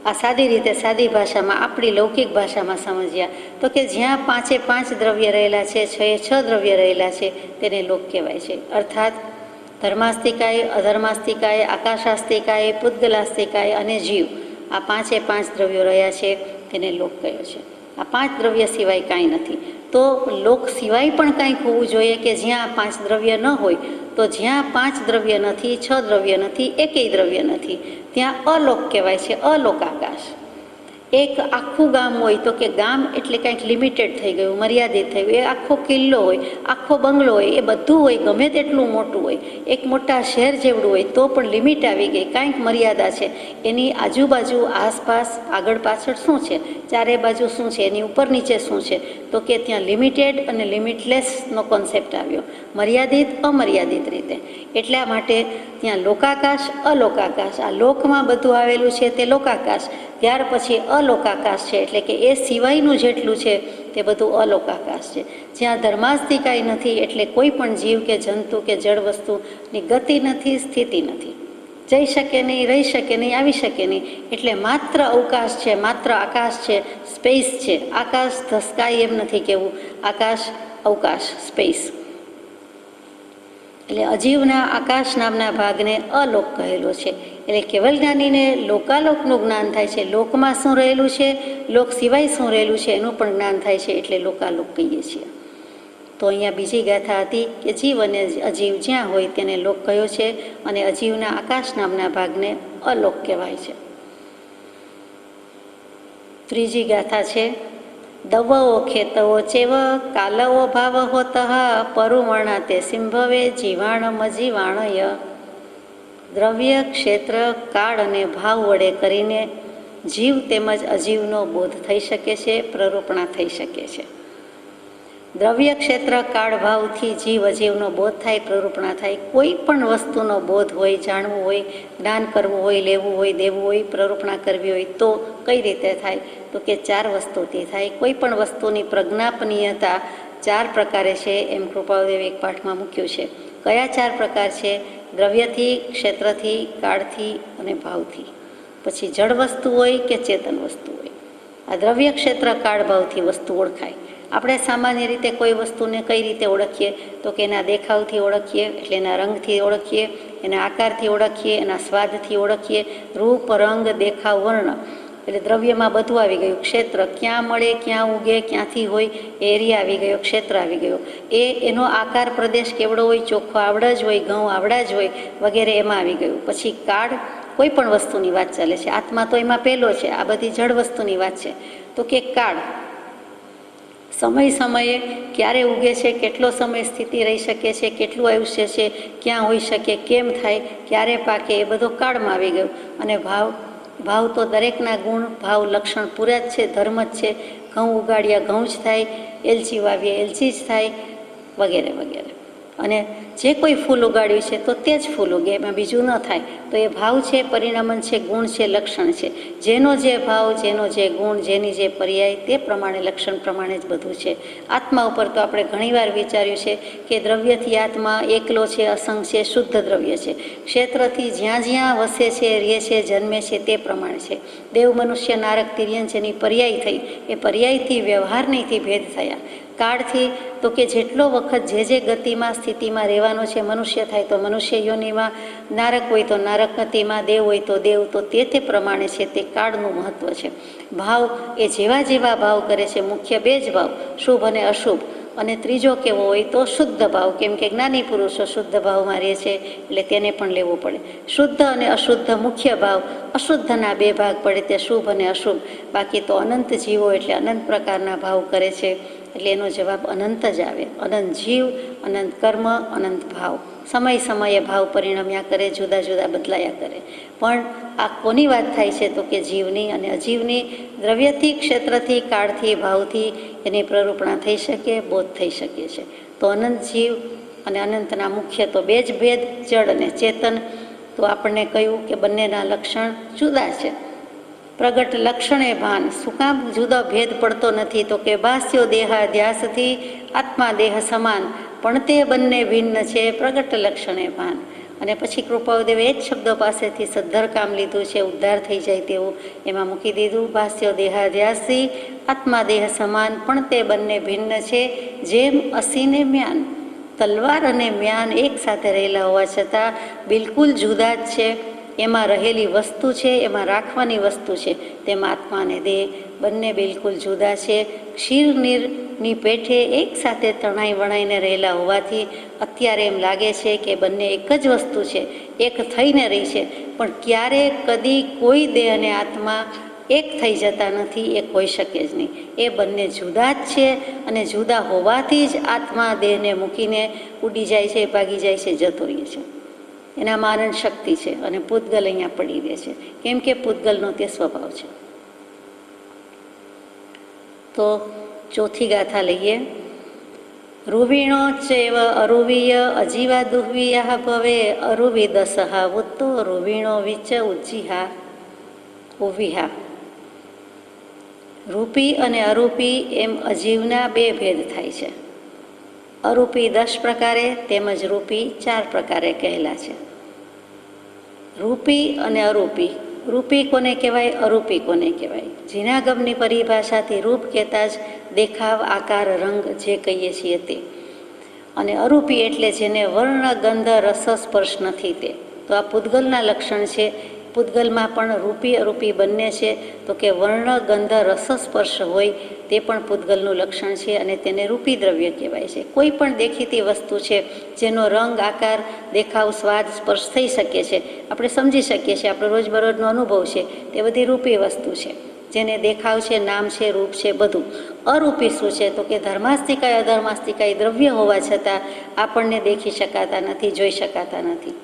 આ સાદી રીતે, સાદી ભાષામાં, આપણી લૌકિક ભાષામાં સમજ્યા તો કે જ્યાં 5 દ્રવ્ય રહેલા છે, 6 દ્રવ્ય રહેલા છે, તેને લોક કહેવાય છે. અર્થાત ધર્માસ્તિકાય, અધર્માસ્તિકાય, આકાશાસ્તિકાય, પૂતગલાસ્તિકાય અને જીવ, આ 5 દ્રવ્યો રહ્યા છે તેને લોક કહ્યો છે. આ 5 દ્રવ્ય સિવાય કાંઈ નથી. તો લોક સિવાય પણ કાંઈક હોવું જોઈએ કે જ્યાં 5 દ્રવ્ય ન હોય. તો જ્યાં 5 દ્રવ્ય નથી, 6 દ્રવ્ય નથી, એકેય દ્રવ્ય નથી, ત્યાં અલોક કહેવાય છે, અલોક આકાશ. એક આખું ગામ હોય તો કે ગામ એટલે કંઈક લિમિટેડ થઈ ગયું, મર્યાદિત થઈ ગયું. એ આખો કિલ્લો હોય, આખો બંગલો હોય, એ બધું હોય, ગમે તેટલું મોટું હોય, એક મોટા શહેર જેવડું હોય તો પણ લિમિટ આવી ગઈ, કાંઈક મર્યાદા છે. એની આજુબાજુ આસપાસ આગળ પાછળ શું છે, ચારે બાજુ શું છે, એની ઉપર નીચે શું છે, તો કે ત્યાં લિમિટેડ અને લિમિટલેસનો કોન્સેપ્ટ આવ્યો, મર્યાદિત અમર્યાદિત રીતે. એટલા માટે ત્યાં લોકાકાશ અલોકાકાશ, આ લોકમાં બધું આવેલું છે તે લોકાકાશ, ત્યાર પછી અલોકાકાશ છે, એટલે કે એ સિવાયનું જેટલું છે તે બધું અલોકાકાશ છે. જ્યાં ધર્માસ્તી કાંઈ નથી, એટલે કોઈ પણ જીવ કે જંતુ કે જળ વસ્તુની ગતિ નથી, સ્થિતિ નથી, જઈ શકે નહીં, રહી શકે નહીં, આવી શકે નહીં. એટલે માત્ર અવકાશ છે, માત્ર આકાશ છે, સ્પેસ છે. આકાશ ધ સ્કાય એમ નથી કહેવું, આકાશ અવકાશ સ્પેસ. એટલે અજીવના આકાશ નામના ભાગને અલોક કહેલો છે. એટલે કેવલ જ્ઞાનીને લોકાલોકનું જ્ઞાન થાય છે, લોકમાં શું રહેલું છે, લોક સિવાય શું રહેલું છે એનું પણ જ્ઞાન થાય છે, એટલે લોકાલોક કહીએ છીએ. તો અહીંયા બીજી ગાથા હતી કે જીવ અને અજીવ જ્યાં હોય તેને લોક કયો છે, અને અજીવના આકાશ નામના ભાગને અલોક કહેવાય છે. ત્રીજી ગાથા છે દવઓ ખેતવો ચેવ કાલવો ભાવ હોત પરુમણા તે સિંભવે જીવાણમ જીવાણય. દ્રવ્ય, ક્ષેત્ર, કાળ અને ભાવ વડે કરીને જીવ તેમજ અજીવનો બોધ થઈ શકે છે, પ્રરૂપણા થઈ શકે છે. દ્રવ્ય, ક્ષેત્ર, કાળ, ભાવથી જીવ અજીવનો બોધ થાય, પ્રરૂપણા થાય. કોઈ પણ વસ્તુનો બોધ હોય, જાણવું હોય, જ્ઞાન કરવું હોય, લેવું હોય, દેવું હોય, પ્રરૂપણા કરવી હોય તો કઈ રીતે થાય, તો કે ચાર વસ્તુથી થાય. કોઈ પણ વસ્તુની પ્રજ્ઞાપનીયતા ચાર પ્રકારે છે, એમ કૃપાળુદેવે એક પાઠમાં મૂક્યું છે. કયા ચાર પ્રકાર છે? દ્રવ્યથી, ક્ષેત્રથી, કાળથી અને ભાવથી. પછી જળ વસ્તુ હોય કે ચેતન વસ્તુ હોય. આ દ્રવ્ય, ક્ષેત્ર, કાળ, ભાવથી વસ્તુ ઓળખાય. આપણે સામાન્ય રીતે કોઈ વસ્તુને કઈ રીતે ઓળખીએ, તો કે એના દેખાવથી ઓળખીએ, એટલે એના રંગથી ઓળખીએ, એના આકારથી ઓળખીએ, એના સ્વાદથી ઓળખીએ. રૂપ, રંગ, દેખાવ, વર્ણ, એટલે દ્રવ્યમાં બધું આવી ગયું. ક્ષેત્ર, ક્યાં મળે, ક્યાં ઉગે, ક્યાંથી હોય, એરિયા આવી ગયો, ક્ષેત્ર આવી ગયો. એનો આકાર પ્રદેશ કેવડો હોય, ચોખ્ખો આવડા જ હોય, ઘઉં આવડા જ હોય, વગેરે એમાં આવી ગયું. પછી કાળ, કોઈ પણ વસ્તુની વાત ચાલે છે, આત્મા તો એમાં પહેલો છે, આ બધી જળ વસ્તુની વાત છે. તો કે કાળ, સમય સમયે ક્યારે ઉગે છે, કેટલો સમય સ્થિતિ રહી શકે છે, કેટલું આયુષ્ય છે, ક્યાં હોઈ શકે, કેમ થાય, ક્યારે પાકે, એ બધો કાળમાં આવી ગયો. અને ભાવ, ભાવ તો દરેકના ગુણ, ભાવ, લક્ષણ પૂરા જ છે, ધર્મ જ છે. ઘઉં ઉગાડ્યા ઘઉં જ થાય, એલચી વાવીએ એલચી જ થાય, વગેરે વગેરે. અને જે કોઈ ફૂલ ઉગાડ્યું છે તો તે જ ફૂલ ઉગે, એમાં બીજું ન થાય. તો એ ભાવ છે, પરિણામન છે, ગુણ છે, લક્ષણ છે. જેનો જે ભાવ, જેનો જે ગુણ, જેની જે પર્યાય, તે પ્રમાણે લક્ષણ પ્રમાણે જ બધું છે. આત્મા ઉપર તો આપણે ઘણીવાર વિચાર્યું છે કે દ્રવ્યથી આત્મા એકલો છે, અસંગ છે, શુદ્ધ દ્રવ્ય છે. ક્ષેત્રથી જ્યાં જ્યાં વસે છે, રહે છે, જન્મે છે, તે પ્રમાણે છે. દેવ, મનુષ્ય, નારક, તિર્યન જેની પર્યાય થઈ, એ પર્યાયથી વ્યવહાર નહીંથી ભેદ થયા. કાળથી તો કે જેટલો વખત જે જે ગતિમાં સ્થિતિમાં રહેવાનો છે, મનુષ્ય થાય તો મનુષ્ય યોનિમાં, નારક હોય તો નારક ગતિમાં, દેવ હોય તો દેવ, તો તે પ્રમાણે છે, તે કાળનું મહત્ત્વ છે. ભાવ એ જેવા જેવા ભાવ કરે છે, મુખ્ય બે જ ભાવ, શુભ અને અશુભ. અને ત્રીજો કેવો હોય તો શુદ્ધ ભાવ, કેમ કે જ્ઞાની પુરુષો શુદ્ધ ભાવમાં રહે છે, એટલે તેને પણ લેવો પડે. શુદ્ધ અને અશુદ્ધ મુખ્ય ભાવ, અશુદ્ધના બે ભાગ પડે, તે શુભ અને અશુભ. બાકી તો અનંત જીવો એટલે અનંત પ્રકારના ભાવ કરે છે, એટલે એનો જવાબ અનંત જ આવે. અનંત જીવ, અનંત કર્મ, અનંત ભાવ. સમય સમયે ભાવ પરિણમ્યા કરે, જુદા જુદા બદલાયા કરે. પણ આ કોની વાત થાય છે, તો કે જીવની અને અજીવની. દ્રવ્યથી, ક્ષેત્રથી, કાળથી, ભાવથી એની પ્રરૂપણા થઈ શકે, બોધ થઈ શકે છે. તો અનંત જીવ અને અનંતના મુખ્ય તો બે જ ભેદ, જળ અને ચેતન. તો આપણને કહ્યું કે બંનેના લક્ષણ જુદા છે. પ્રગટ લક્ષણે ભાન, શું કામ જુદો ભેદ પડતો નથી, તો કે ભાસ્યો દેહાધ્યાસથી આત્મા દેહ સમાન, પણ તે બંને ભિન્ન છે, પ્રગટ લક્ષણે ભાન. અને પછી કૃપાળુદેવે એ જ શબ્દો પાસેથી સદ્ધર કામ લીધું છે, ઉદ્ધાર થઈ જાય તેવું એમાં મૂકી દીધું. ભાસ્યો દેહાધ્યાસથી આત્મા દેહ સમાન, પણ તે બંને ભિન્ન છે, જેમ અસીને મ્યાન. તલવાર અને મ્યાન એક સાથે રહેલા હોવા છતાં બિલકુલ જુદા જ છે. એમાં રહેલી વસ્તુ છે, એમાં રાખવાની વસ્તુ છે, તેમાં આત્મા અને દેહ બંને બિલકુલ જુદા છે. ક્ષીરનીરની પેઠે એક સાથે તણાઈ વણાઈને રહેલા હોવાથી અત્યારે એમ લાગે છે કે બંને એક જ વસ્તુ છે, એક થઈને રહી છે. પણ ક્યારે કદી કોઈ દેહ અને આત્મા એક થઈ જતા નથી, એક હોઈ શકે જ નહીં. એ બંને જુદા જ છે અને જુદા હોવાથી જ આત્મા દેહને મૂકીને ઉડી જાય છે, ભાગી જાય છે, જતો રહે છે. એનામાં આનંદ શક્તિ છે અને પૂતગલ અહીંયા પડી રહે છે, કેમ કે પૂતગલનો તે સ્વભાવ છે. તો ચોથી ગાથા લઈએ. રૂવિણો ચેવ અરુવીય અજીવા દુહ્વિયા ભવે અરુવી દસહા ઉત્તો રૂવિણો વિચ ઉજ્જીહા ઉવિહા. રૂપી અને અરૂપી એમ અજીવના બે ભેદ થાય છે. અરૂપી 10 પ્રકારે તેમજ રૂપી 4 પ્રકારે કહેલા છે. રૂપી અને અરૂપી. રૂપી કોને કહેવાય, અરૂપી કોને કહેવાય? જીનાગમની પરિભાષાથી રૂપ કહેતા જ દેખાવ, આકાર, રંગ જે કહીએ છીએ તે. અને અરૂપી એટલે જેને વર્ણ, ગંધ, રસ, સ્પર્શ નથી તે. તો આ પૂતગલના લક્ષણ છે. પૂતગલમાં પણ રૂપી અરૂપી બંને છે. તો કે વર્ણ, ગંધ, રસ, સ્પર્શ હોય તે પણ પૂતગલનું લક્ષણ છે અને તેને રૂપી દ્રવ્ય કહેવાય છે. કોઈ પણ દેખીતી વસ્તુ છે જેનો રંગ, આકાર, દેખાવ, સ્વાદ, સ્પર્શ થઈ શકે છે, આપણે સમજી શકીએ છીએ, આપણો રોજબરોજનો અનુભવ છે, તે બધી રૂપી વસ્તુ છે, જેને દેખાવ છે, નામ છે, રૂપ છે, બધું. અરૂપી શું છે? તો કે ધર્માસ્તિકાય અધર્માસ્તિકાય દ્રવ્ય હોવા છતાં આપણને દેખી શકાતા નથી, જોઈ શકાતા નથી,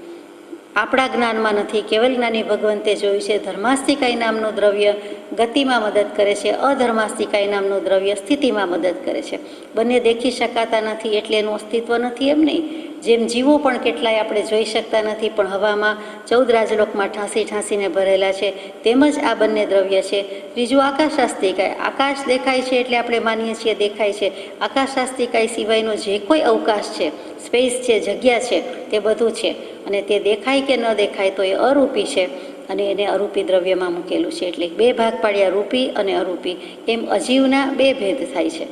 આપણા જ્ઞાનમાં નથી. કેવલ જ્ઞાની ભગવંતે જોયું છે. ધર્માસ્તિકાય નામનું દ્રવ્ય ગતિમાં મદદ કરે છે, અધર્માસ્તિકાય નામનું દ્રવ્ય સ્થિતિમાં મદદ કરે છે. બંને દેખી શકાતા નથી એટલે એનું અસ્તિત્વ નથી એમ નહીં. જેમ જીવો પણ કેટલાય આપણે જોઈ શકતા નથી પણ હવામાં 14 રાજલોકમાં ઠાંસીને ભરેલા છે, તેમજ આ બંને દ્રવ્ય છે. ત્રીજું આકાશાસ્તિકાય. આકાશ દેખાય છે એટલે આપણે માનીએ છીએ દેખાય છે. આકાશાસ્તિકાય સિવાયનો જે કોઈ અવકાશ છે, સ્પેસ છે, જગ્યા છે, તે બધું છે અને તે દેખાય કે ન દેખાય તો એ અરૂપી છે અને એને અરૂપી દ્રવ્યમાં મૂકેલું છે. એટલે 2 ભાગ પાડ્યા, રૂપી અને અરૂપી. એમ અજીવના 2 ભેદ થાય છે.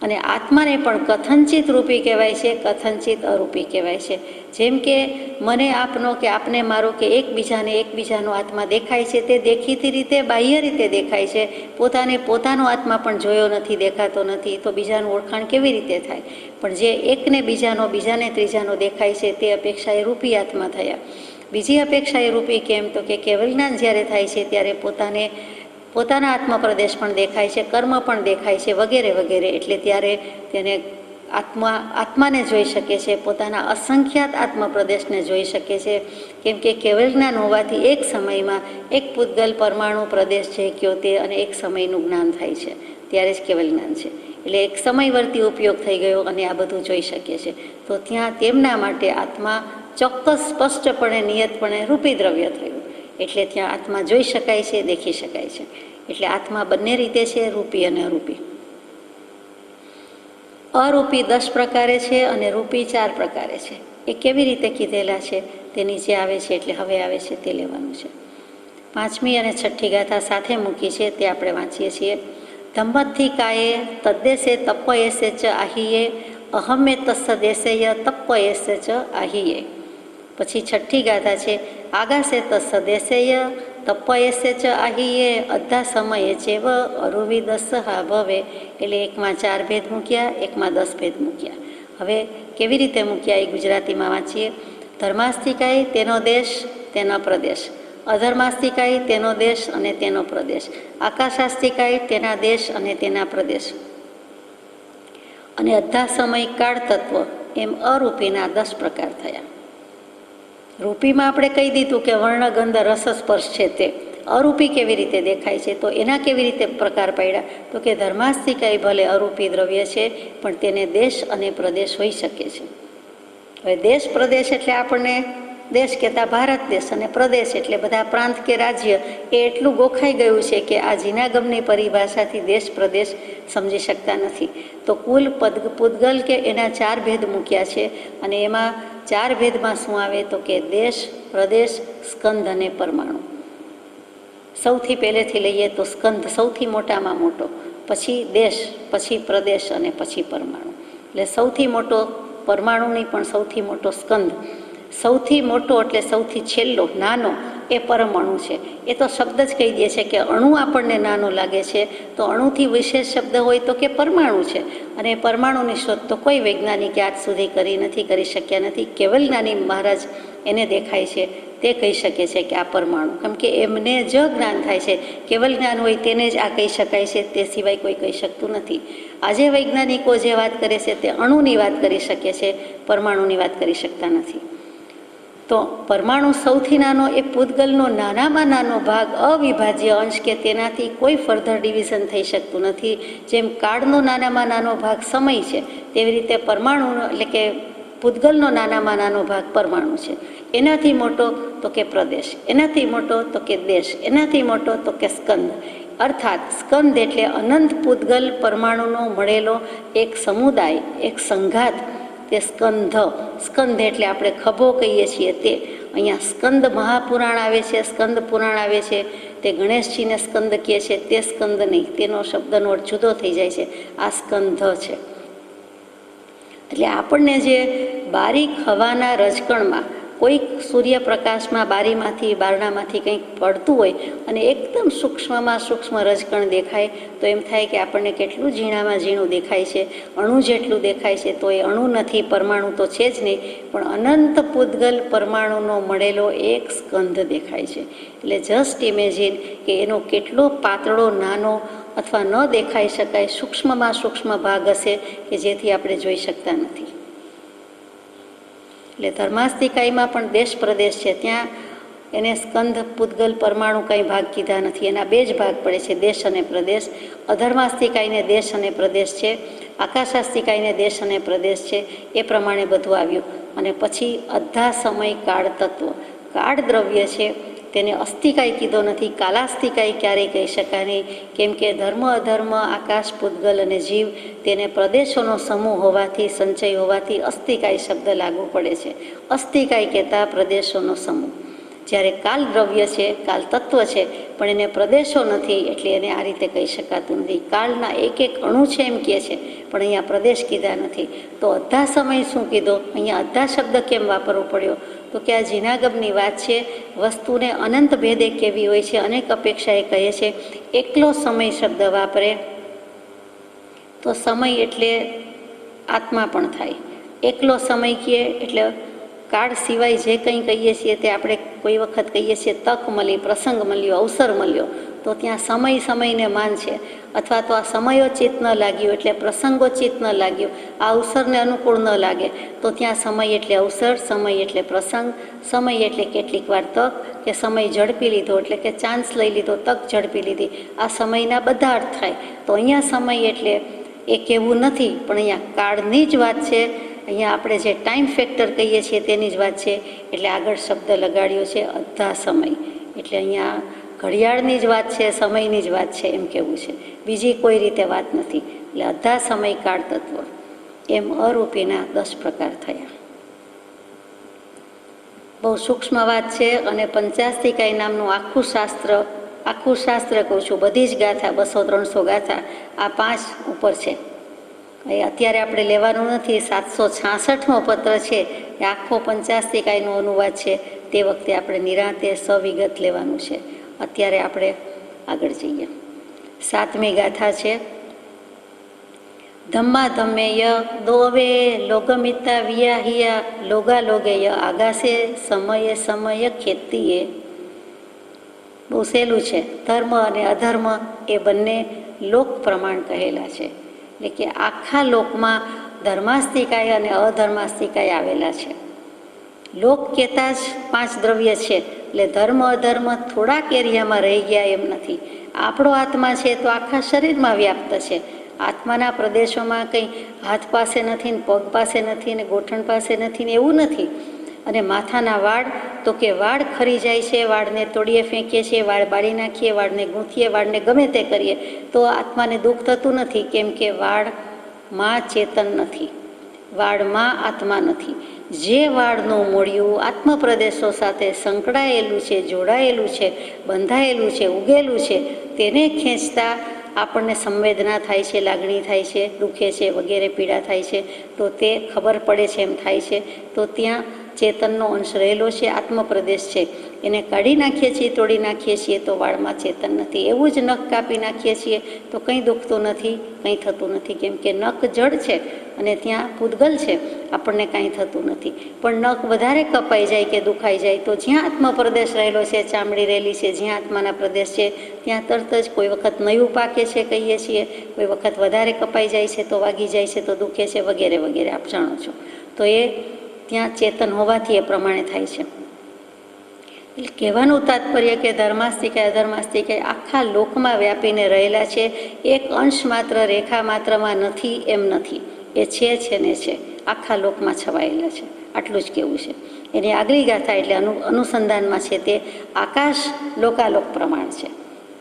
અને આત્માને પણ કથનચિત રૂપી કહેવાય છે, કથનચિત અરૂપી કહેવાય છે. જેમ કે મને આપનો કે આપને મારો કે એકબીજાનો આત્મા દેખાય છે, તે દેખીતી રીતે બાહ્ય રીતે દેખાય છે. પોતાનો આત્મા પણ જોયો નથી, દેખાતો નથી, તો બીજાનું ઓળખાણ કેવી રીતે થાય? પણ જે એકને બીજાને ત્રીજાનો દેખાય છે તે અપેક્ષાએ રૂપી આત્મા થયા. બીજી અપેક્ષા એ રૂપી કેમ? તો કે કેવલ જ્ઞાન જ્યારે થાય છે ત્યારે પોતાના આત્મપ્રદેશ પણ દેખાય છે, કર્મ પણ દેખાય છે, વગેરે વગેરે. એટલે ત્યારે તેને આત્માને જોઈ શકે છે, પોતાના અસંખ્યાત આત્મપ્રદેશને જોઈ શકે છે. કેમ કે કેવલ જ્ઞાન હોવાથી એક સમયમાં એક પૂતગલ પરમાણુ પ્રદેશ છે કયો તે અને એક સમયનું જ્ઞાન થાય છે, ત્યારે જ કેવલ જ્ઞાન છે. એટલે એક સમયવર્તી ઉપયોગ થઈ ગયો અને આ બધું જોઈ શકે છે. તો ત્યાં તેમના માટે આત્મા ચોક્કસ, સ્પષ્ટપણે, નિયતપણે રૂપી દ્રવ્ય થયું. એટલે ત્યાં આત્મા જોઈ શકાય છે, દેખી શકાય છે. એટલે આત્મા બંને રીતે છે, રૂપી અને અરૂપી. અરૂપી 10 પ્રકારે છે અને રૂપી 4 પ્રકારે છે. એ કેવી રીતે કીધેલા છે તે નીચે આવે છે, એટલે હવે આવે છે તે લેવાનું છે. 5મી અને 6ઠ્ઠી ગાથા સાથે મૂકી છે, તે આપણે વાંચીએ છીએ. ધમ્મથી કાયે તદ્દેશે તપ્પયેશે ચ આહિયે અહમે તસ્સ દેશેય તપ્પયેશે ચ આહિયે. પછી 6ઠ્ઠી ગાથા છે. આગાશે તસ્સ દેશેય તપ્પયેશે ચ આહિયે અદ્ધા સમયે ચેવ અરુવી દસહા ભવે. એટલે એકમાં 4 ભેદ મૂક્યા, એકમાં 10 ભેદ મૂક્યા. હવે કેવી રીતે મૂક્યા એ ગુજરાતીમાં વાંચીએ. ધર્માસ્તિકાય તેનો દેશ, તેનો પ્રદેશ. અધર્માસ્તિકાય તેનો દેશ અને તેનો પ્રદેશ. આકાશાસ્તિકાય તેના દેશ અને તેના પ્રદેશ. અને અદ્ધા સમય કાળ તત્વ એમ અરૂપીના 10 પ્રકાર થયા. રૂપીમાં આપણે કહી દીધું કે વર્ણ, ગંધ, રસ, સ્પર્શ છે તે. અરૂપી કેવી રીતે દેખાય છે? તો એના કેવી રીતે પ્રકાર પાડ્યા? તો કે ધર્માસ્તિકાય ભલે અરૂપી દ્રવ્ય છે પણ તેને દેશ અને પ્રદેશ હોઈ શકે છે. હવે દેશ પ્રદેશ એટલે આપણને દેશ કહેતા ભારત દેશ, અને પ્રદેશ એટલે બધા પ્રાંત કે રાજ્ય. એ એટલું ગોખાઈ ગયું છે કે આ જીનાગમની પરિભાષાથી દેશ પ્રદેશ સમજી શકતા નથી. તો કુલ પૂતગલ કે એના 4 ભેદ મૂક્યા છે અને એમાં 4 ભેદમાં શું આવે? તો કે દેશ, પ્રદેશ, સ્કંધ અને પરમાણુ. સૌથી પહેલેથી લઈએ તો સ્કંધ સૌથી મોટામાં મોટો, પછી દેશ, પછી પ્રદેશ અને પછી પરમાણુ. એટલે સૌથી મોટો પરમાણુની પણ સૌથી મોટો સ્કંધ. સૌથી મોટો એટલે સૌથી છેલ્લો, નાનો એ પરમાણુ છે. એ તો શબ્દ જ કહી દે છે કે અણુ આપણને નાનો લાગે છે, તો અણુથી વિશેષ શબ્દ હોય તો કે પરમાણુ છે. અને પરમાણુની શોધ તો કોઈ વૈજ્ઞાનિકે આજ સુધી કરી શક્યા નથી. કેવલ જ્ઞાની મહારાજ એને દેખાય છે તે કહી શકે છે કે આ પરમાણુ, કેમ કે એમને જ જ્ઞાન થાય છે, કેવલ જ્ઞાન હોય તેને જ આ કહી શકાય છે, તે સિવાય કોઈ કહી શકતું નથી. આજે વૈજ્ઞાનિકો જે વાત કરે છે તે અણુની વાત કરી શકે છે, પરમાણુની વાત કરી શકતા નથી. તો પરમાણુ સૌથી નાનો એ પૂતગલનો નાનામાં નાનો ભાગ, અવિભાજ્ય અંશ, કે તેનાથી કોઈ ફર્ધર ડિવિઝન થઈ શકતું નથી. જેમ કાળનો નાનામાં નાનો ભાગ સમય છે, તેવી રીતે પરમાણુનો એટલે કે પૂતગલનો નાનામાં નાનો ભાગ પરમાણુ છે. એનાથી મોટો તો કે પ્રદેશ, એનાથી મોટો તો કે દેશ, એનાથી મોટો તો કે સ્કંદ. અર્થાત સ્કંદ એટલે અનંત પૂતગલ પરમાણુનો મળેલો એક સમુદાય, એક સંઘાત, તે સ્કંધ. સ્કંદ એટલે આપણે ખભો કહીએ છીએ તે. અહીંયા સ્કંદ મહાપુરાણ આવે છે, સ્કંદ પુરાણ આવે છે, તે ગણેશજીને સ્કંદ કહે છે, તે સ્કંદ નહીં, તેનો શબ્દનો અર્થ જુદો થઈ જાય છે. આ સ્કંધ છે. એટલે આપણને જે બારીક હવાના રજકણમાં કોઈક સૂર્યપ્રકાશમાં બારીમાંથી બારણામાંથી કંઈક પડતું હોય અને એકદમ સૂક્ષ્મમાં સૂક્ષ્મ રજકણ દેખાય તો એમ થાય કે આપણને કેટલું ઝીણામાં ઝીણું દેખાય છે, અણુ જેટલું દેખાય છે. તો એ અણુ નથી, પરમાણુ તો છે જ નહીં, પણ અનંત પૂતગલ પરમાણુનો મળેલો એક સ્કંધ દેખાય છે. એટલે જસ્ટ ઇમેજિન કે એનો કેટલો પાતળો, નાનો અથવા ન દેખાઈ શકાય સૂક્ષ્મમાં સૂક્ષ્મ ભાગ હશે કે જેથી આપણે જોઈ શકતા નથી. એટલે ધર્માસ્તિકાઈમાં પણ દેશ પ્રદેશ છે, ત્યાં એને સ્કંધ, પૂતગલ, પરમાણુ કંઈ ભાગ કીધા નથી. એના બે જ ભાગ પડે છે, દેશ અને પ્રદેશ. અધર્માસ્તિકાઈને દેશ અને પ્રદેશ છે, આકાશાસ્તિકાઈને દેશ અને પ્રદેશ છે. એ પ્રમાણે બધું આવ્યું. અને પછી અધ્ધા સમય કાળ તત્વ, કાળ દ્રવ્ય છે, તેને અસ્તિકાય કીધો નથી, કાલાસ્તિકાય ક્યારેય કહી શકાય નહીં. કેમ કે ધર્મ, અધર્મ, આકાશ, પૂતગલ અને જીવ તેને પ્રદેશોનો સમૂહ હોવાથી, સંચય હોવાથી અસ્તિકાય શબ્દ લાગુ પડે છે. અસ્તિકાય કહેતા પ્રદેશોનો સમૂહ. જ્યારે કાલ દ્રવ્ય છે, કાલ તત્વ છે, પણ એને પ્રદેશો નથી, એટલે એને આ રીતે કહી શકાતું નથી. કાળના એક એક અણુ છે એમ કહે છે, પણ અહીંયા પ્રદેશ કીધા નથી. તો અધ્ધા સમય શું કીધો? અહીંયા અધ્ધા શબ્દ કેમ વાપરવો પડ્યો? તો કે આ જીનાગમની વાત છે. વસ્તુને અનંત ભેદે કેવી હોય છે, અનેક અપેક્ષાએ કહે છે. એકલો સમય શબ્દ વાપરે તો સમય એટલે આત્મા પણ થાય. એકલો સમય કહીએ એટલે કાળ સિવાય જે કંઈ કહીએ છીએ તે આપણે કોઈ વખત કહીએ છીએ તક મળી, પ્રસંગ મળ્યો, અવસર મળ્યો, તો ત્યાં સમય સમયને માન છે. અથવા તો આ સમયોચિત ન લાગ્યું એટલે પ્રસંગોચિત ન લાગ્યું, આ અવસરને અનુકૂળ ન લાગે, તો ત્યાં સમય એટલે અવસર, સમય એટલે પ્રસંગ, સમય એટલે કેટલીક વાર તક, કે સમય ઝડપી લીધો એટલે કે ચાન્સ લઈ લીધો, તક ઝડપી લીધી. આ સમયના બધા અર્થ થાય. તો અહીંયા સમય એટલે એ કહેવું નથી, પણ અહીંયા કાળની જ વાત છે. અહીંયા આપણે જે ટાઈમ ફેક્ટર કહીએ છીએ તેની જ વાત છે. એટલે આગળ શબ્દ લગાડ્યો છે અધ્ધા સમય, એટલે અહીંયા ઘડિયાળની જ વાત છે, સમયની જ વાત છે એમ કહેવું છે, બીજી કોઈ રીતે વાત નથી. એટલે અધ્ધા સમય કાળ તત્વ, એમ અરૂપીના 10 પ્રકાર થયા. બહુ સૂક્ષ્મ વાત છે. અને પંચાસ્તિકાય નામનું આખું શાસ્ત્ર કહું છું, બધી જ ગાથા 200-300 ગાથા આ 5 ઉપર છે. એ અત્યારે આપણે લેવાનું નથી. 766મો પત્ર છે એ આખો પંચાસ્તિકાયનો અનુવાદ છે. તે વખતે આપણે નિરાંતે સવિગત લેવાનું છે. અત્યારે આપણે આગળ જઈએ. 7મી ગાથા છે. ધમ્મા ધમ્મેય દોવે લોગમિતા વિયાહિયા લોગા લોગેય આગાસે સમયે સમય ખેતીએ. બહુ સહેલું છે. ધર્મ અને અધર્મ એ બંને લોક પ્રમાણ કહેલા છે. એટલે કે આખા લોકમાં ધર્માસ્તિકાય અને અધર્માસ્તિકાય આવેલા છે. લોક કહેતા જ 5 દ્રવ્ય છે. એટલે ધર્મ અધર્મ થોડાક એરિયામાં રહી ગયા એમ નથી. આપણો આત્મા છે તો આખા શરીરમાં વ્યાપ્ત છે. આત્માના પ્રદેશોમાં કંઈ હાથ પાસે નથી ને પગ પાસે નથી ને ગોઠણ પાસે નથી ને એવું નથી. અને માથાના વાળ તો કે વાળ ખરી જાય છે, વાળને તોડીએ ફેંકીએ છીએ, વાળ બાળી નાખીએ, વાળને ગૂંથીએ, વાળને ગમે તે કરીએ તો આત્માને દુઃખ થતું નથી. કેમ કે વાળમાં ચેતન નથી, વાળમાં આત્મા નથી. જે વાળનું મૂળિયું આત્મપ્રદેશો સાથે સંકળાયેલું છે, જોડાયેલું છે, બંધાયેલું છે, ઉગેલું છે, તેને ખેંચતા આપણને સંવેદના થાય છે, લાગણી થાય છે, દુખે છે વગેરે પીડા થાય છે, તો તે ખબર પડે છે એમ થાય છે. તો ત્યાં ચેતનનો અંશ રહેલો છે, આત્મપ્રદેશ છે, એને કાઢી નાખીએ છીએ, તોડી નાખીએ છીએ તો વાળમાં ચેતન નથી. એવું જ નખ કાપી નાખીએ છીએ તો કંઈ દુખતું નથી, કંઈ થતું નથી, કેમ કે નખ જડ છે અને ત્યાં પૂતગલ છે, આપણને કાંઈ થતું નથી. પણ નખ વધારે કપાઈ જાય કે દુખાઈ જાય તો જ્યાં આત્મપ્રદેશ રહેલો છે, ચામડી રહેલી છે, જ્યાં આત્માના પ્રદેશ છે, ત્યાં તરત જ કોઈ વખત નયું પાકે છે કહીએ છીએ, કોઈ વખત વધારે કપાઈ જાય છે તો વાગી જાય છે તો દુખે છે, વગેરે વગેરે આપ જાણો છો. તો એ ત્યાં ચેતન હોવાથી એ પ્રમાણે થાય છે. એટલે કહેવાનું તાત્પર્ય કે ધર્માસ્તિકાય અધર્માસ્તિકાય આખા લોકમાં વ્યાપીને રહેલા છે, એક અંશ માત્ર રેખા માત્રમાં નથી એમ નથી, એ છે ને છે, આખા લોકમાં છવાયેલા છે, આટલું જ કહેવું છે. એની આગલી ગાથા એટલે અનુસંધાનમાં છે તે આકાશ લોકાલોક પ્રમાણ છે.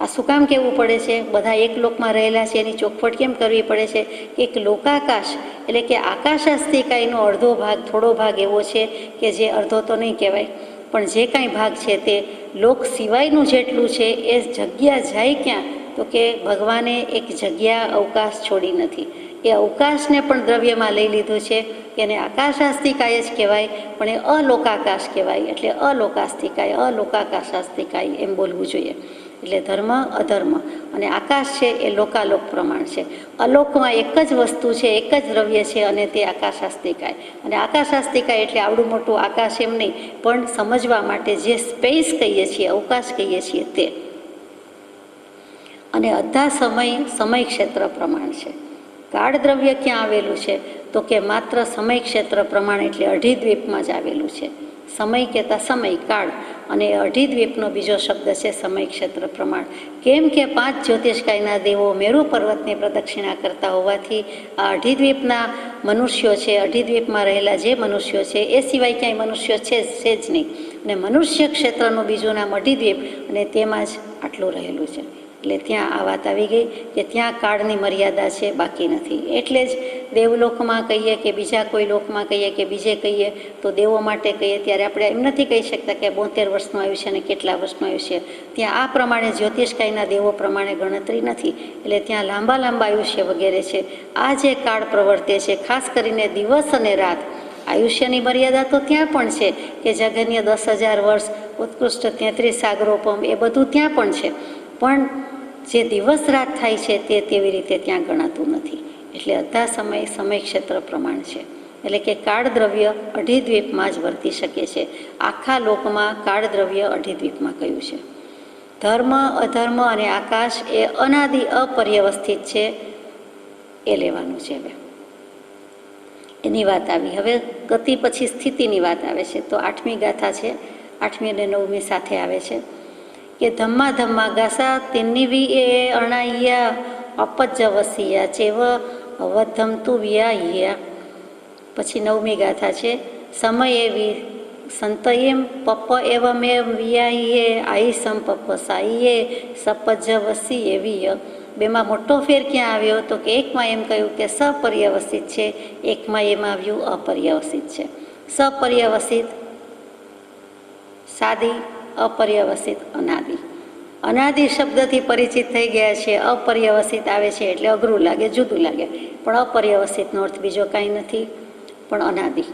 આ શું કામ કહેવું પડે છે? બધા એક લોકમાં રહેલા છે એની ચોખવટ કેમ કરવી પડે છે? એક લોકાકાશ એટલે કે આકાશાસ્તિકાયનો અડધો ભાગ, થોડો ભાગ એવો છે કે જે અડધો તો નહીં કહેવાય, પણ જે કાંઈ ભાગ છે તે લોક સિવાયનું જેટલું છે એ જગ્યા જાય ક્યાં? તો કે ભગવાને એક જગ્યા અવકાશ છોડી નથી, એ અવકાશને પણ દ્રવ્યમાં લઈ લીધું છે. એને આકાશાસ્તિકાય જ કહેવાય પણ એ અલોકાકાશ કહેવાય, એટલે અલોકાસ્તિકાય, અલોકાકાશાસ્તિકાય એમ બોલવું જોઈએ. એટલે ધર્મ અધર્મ અને આકાશ છે એ લોકાલોક પ્રમાણ છે. અલોકમાં એક જ વસ્તુ છે, એક જ દ્રવ્ય છે અને તે આકાશાસ્તિકાય. અને આકાશાસ્તિકાય એટલે આવડું મોટું આકાશ એમ નહીં, પણ સમજવા માટે જે સ્પેસ કહીએ છીએ, અવકાશ કહીએ છીએ તે. અને અધા સમય ક્ષેત્ર પ્રમાણ છે. કાળ દ્રવ્ય ક્યાં આવેલું છે? તો કે માત્ર સમય ક્ષેત્ર પ્રમાણ એટલે અઢીદ્વીપમાં જ આવેલું છે. સમય કહેતા સમય, કાળ, અને અઢીદ્વીપનો બીજો શબ્દ છે સમય ક્ષેત્ર પ્રમાણ. કેમ કે 5 જ્યોતિષકાયના દેવો મેરુ પર્વતની પ્રદક્ષિણા કરતા હોવાથી આ અઢીદ્વીપના મનુષ્યો છે, અઢીદ્વીપમાં રહેલા જે મનુષ્યો છે એ સિવાય ક્યાંય મનુષ્યો છે જ નહીં. અને મનુષ્ય ક્ષેત્રનું બીજું નામ અઢીદ્વીપ, અને તેમાં જ આટલું રહેલું છે. એટલે ત્યાં આ વાત આવી ગઈ કે ત્યાં કાળની મર્યાદા છે, બાકી નથી. એટલે જ દેવલોકમાં કહીએ કે બીજા કોઈ લોકમાં કહીએ કે બીજે કહીએ તો દેવો માટે કહીએ ત્યારે આપણે એમ નથી કહી શકતા કે 72 વર્ષનું આયુષ્ય અને કેટલા વર્ષનું આયુષ્ય. ત્યાં આ પ્રમાણે જ્યોતિષકાયના દેવો પ્રમાણે ગણતરી નથી, એટલે ત્યાં લાંબા આયુષ્ય વગેરે છે. આ જે કાળ પ્રવર્તે છે, ખાસ કરીને દિવસ અને રાત, આયુષ્યની મર્યાદા તો ત્યાં પણ છે કે જગન્ય 10,000 વર્ષ, ઉત્કૃષ્ટ 33 સાગરોપમ, એ બધું ત્યાં પણ છે. પણ જે દિવસ રાત થાય છે તે તેવી રીતે ત્યાં ગણાતું નથી. એટલે અધા સમય ક્ષેત્ર પ્રમાણ છે. એટલે કે કાળ દ્રવ્ય અઢીદ્વીપમાં જ વર્તી શકે છે. આખા લોકમાં કાળ દ્રવ્ય અઢીદ્વીપમાં કયું છે. ધર્મ અધર્મ અને આકાશ એ અનાદિ અપર્યવસ્થિત છે, એ લેવાનું છે. હવે એની વાત આવી. હવે ગતિ પછી સ્થિતિની વાત આવે છે. તો 8મી ગાથા છે, 8મી અને 9મી સાથે આવે છે કે ધમ્મા ધમ્મા ગાસા તિન્નિવી એ અણાઈયા અપજ્જ વસિયા ચેવ અવધમતુ વિયા. પછી 9મી ગાથા છે સમય એવી સંતયમ પપ્પ એવમેવ વિયાહીએ આઈ સમ પપ્પ સાઈએ સપજ્જ વસી એવી. બેમાં મોટો ફેર ક્યાં આવ્યો? તો કે એકમાં એમ કહ્યું કે સપર્યવસિત છે, એકમાં એમ આવ્યું અપર્યવસિત છે. સપર્યવસિત સાદી, અપર્યવસિત અનાદિ. અનાદિ શબ્દથી પરિચિત થઈ ગયા છે, અપર્યવસિત આવે છે એટલે અઘરું લાગે, જુદું લાગે. પણ અપર્યવસિતનો અર્થ બીજો કાંઈ નથી પણ અનાદિ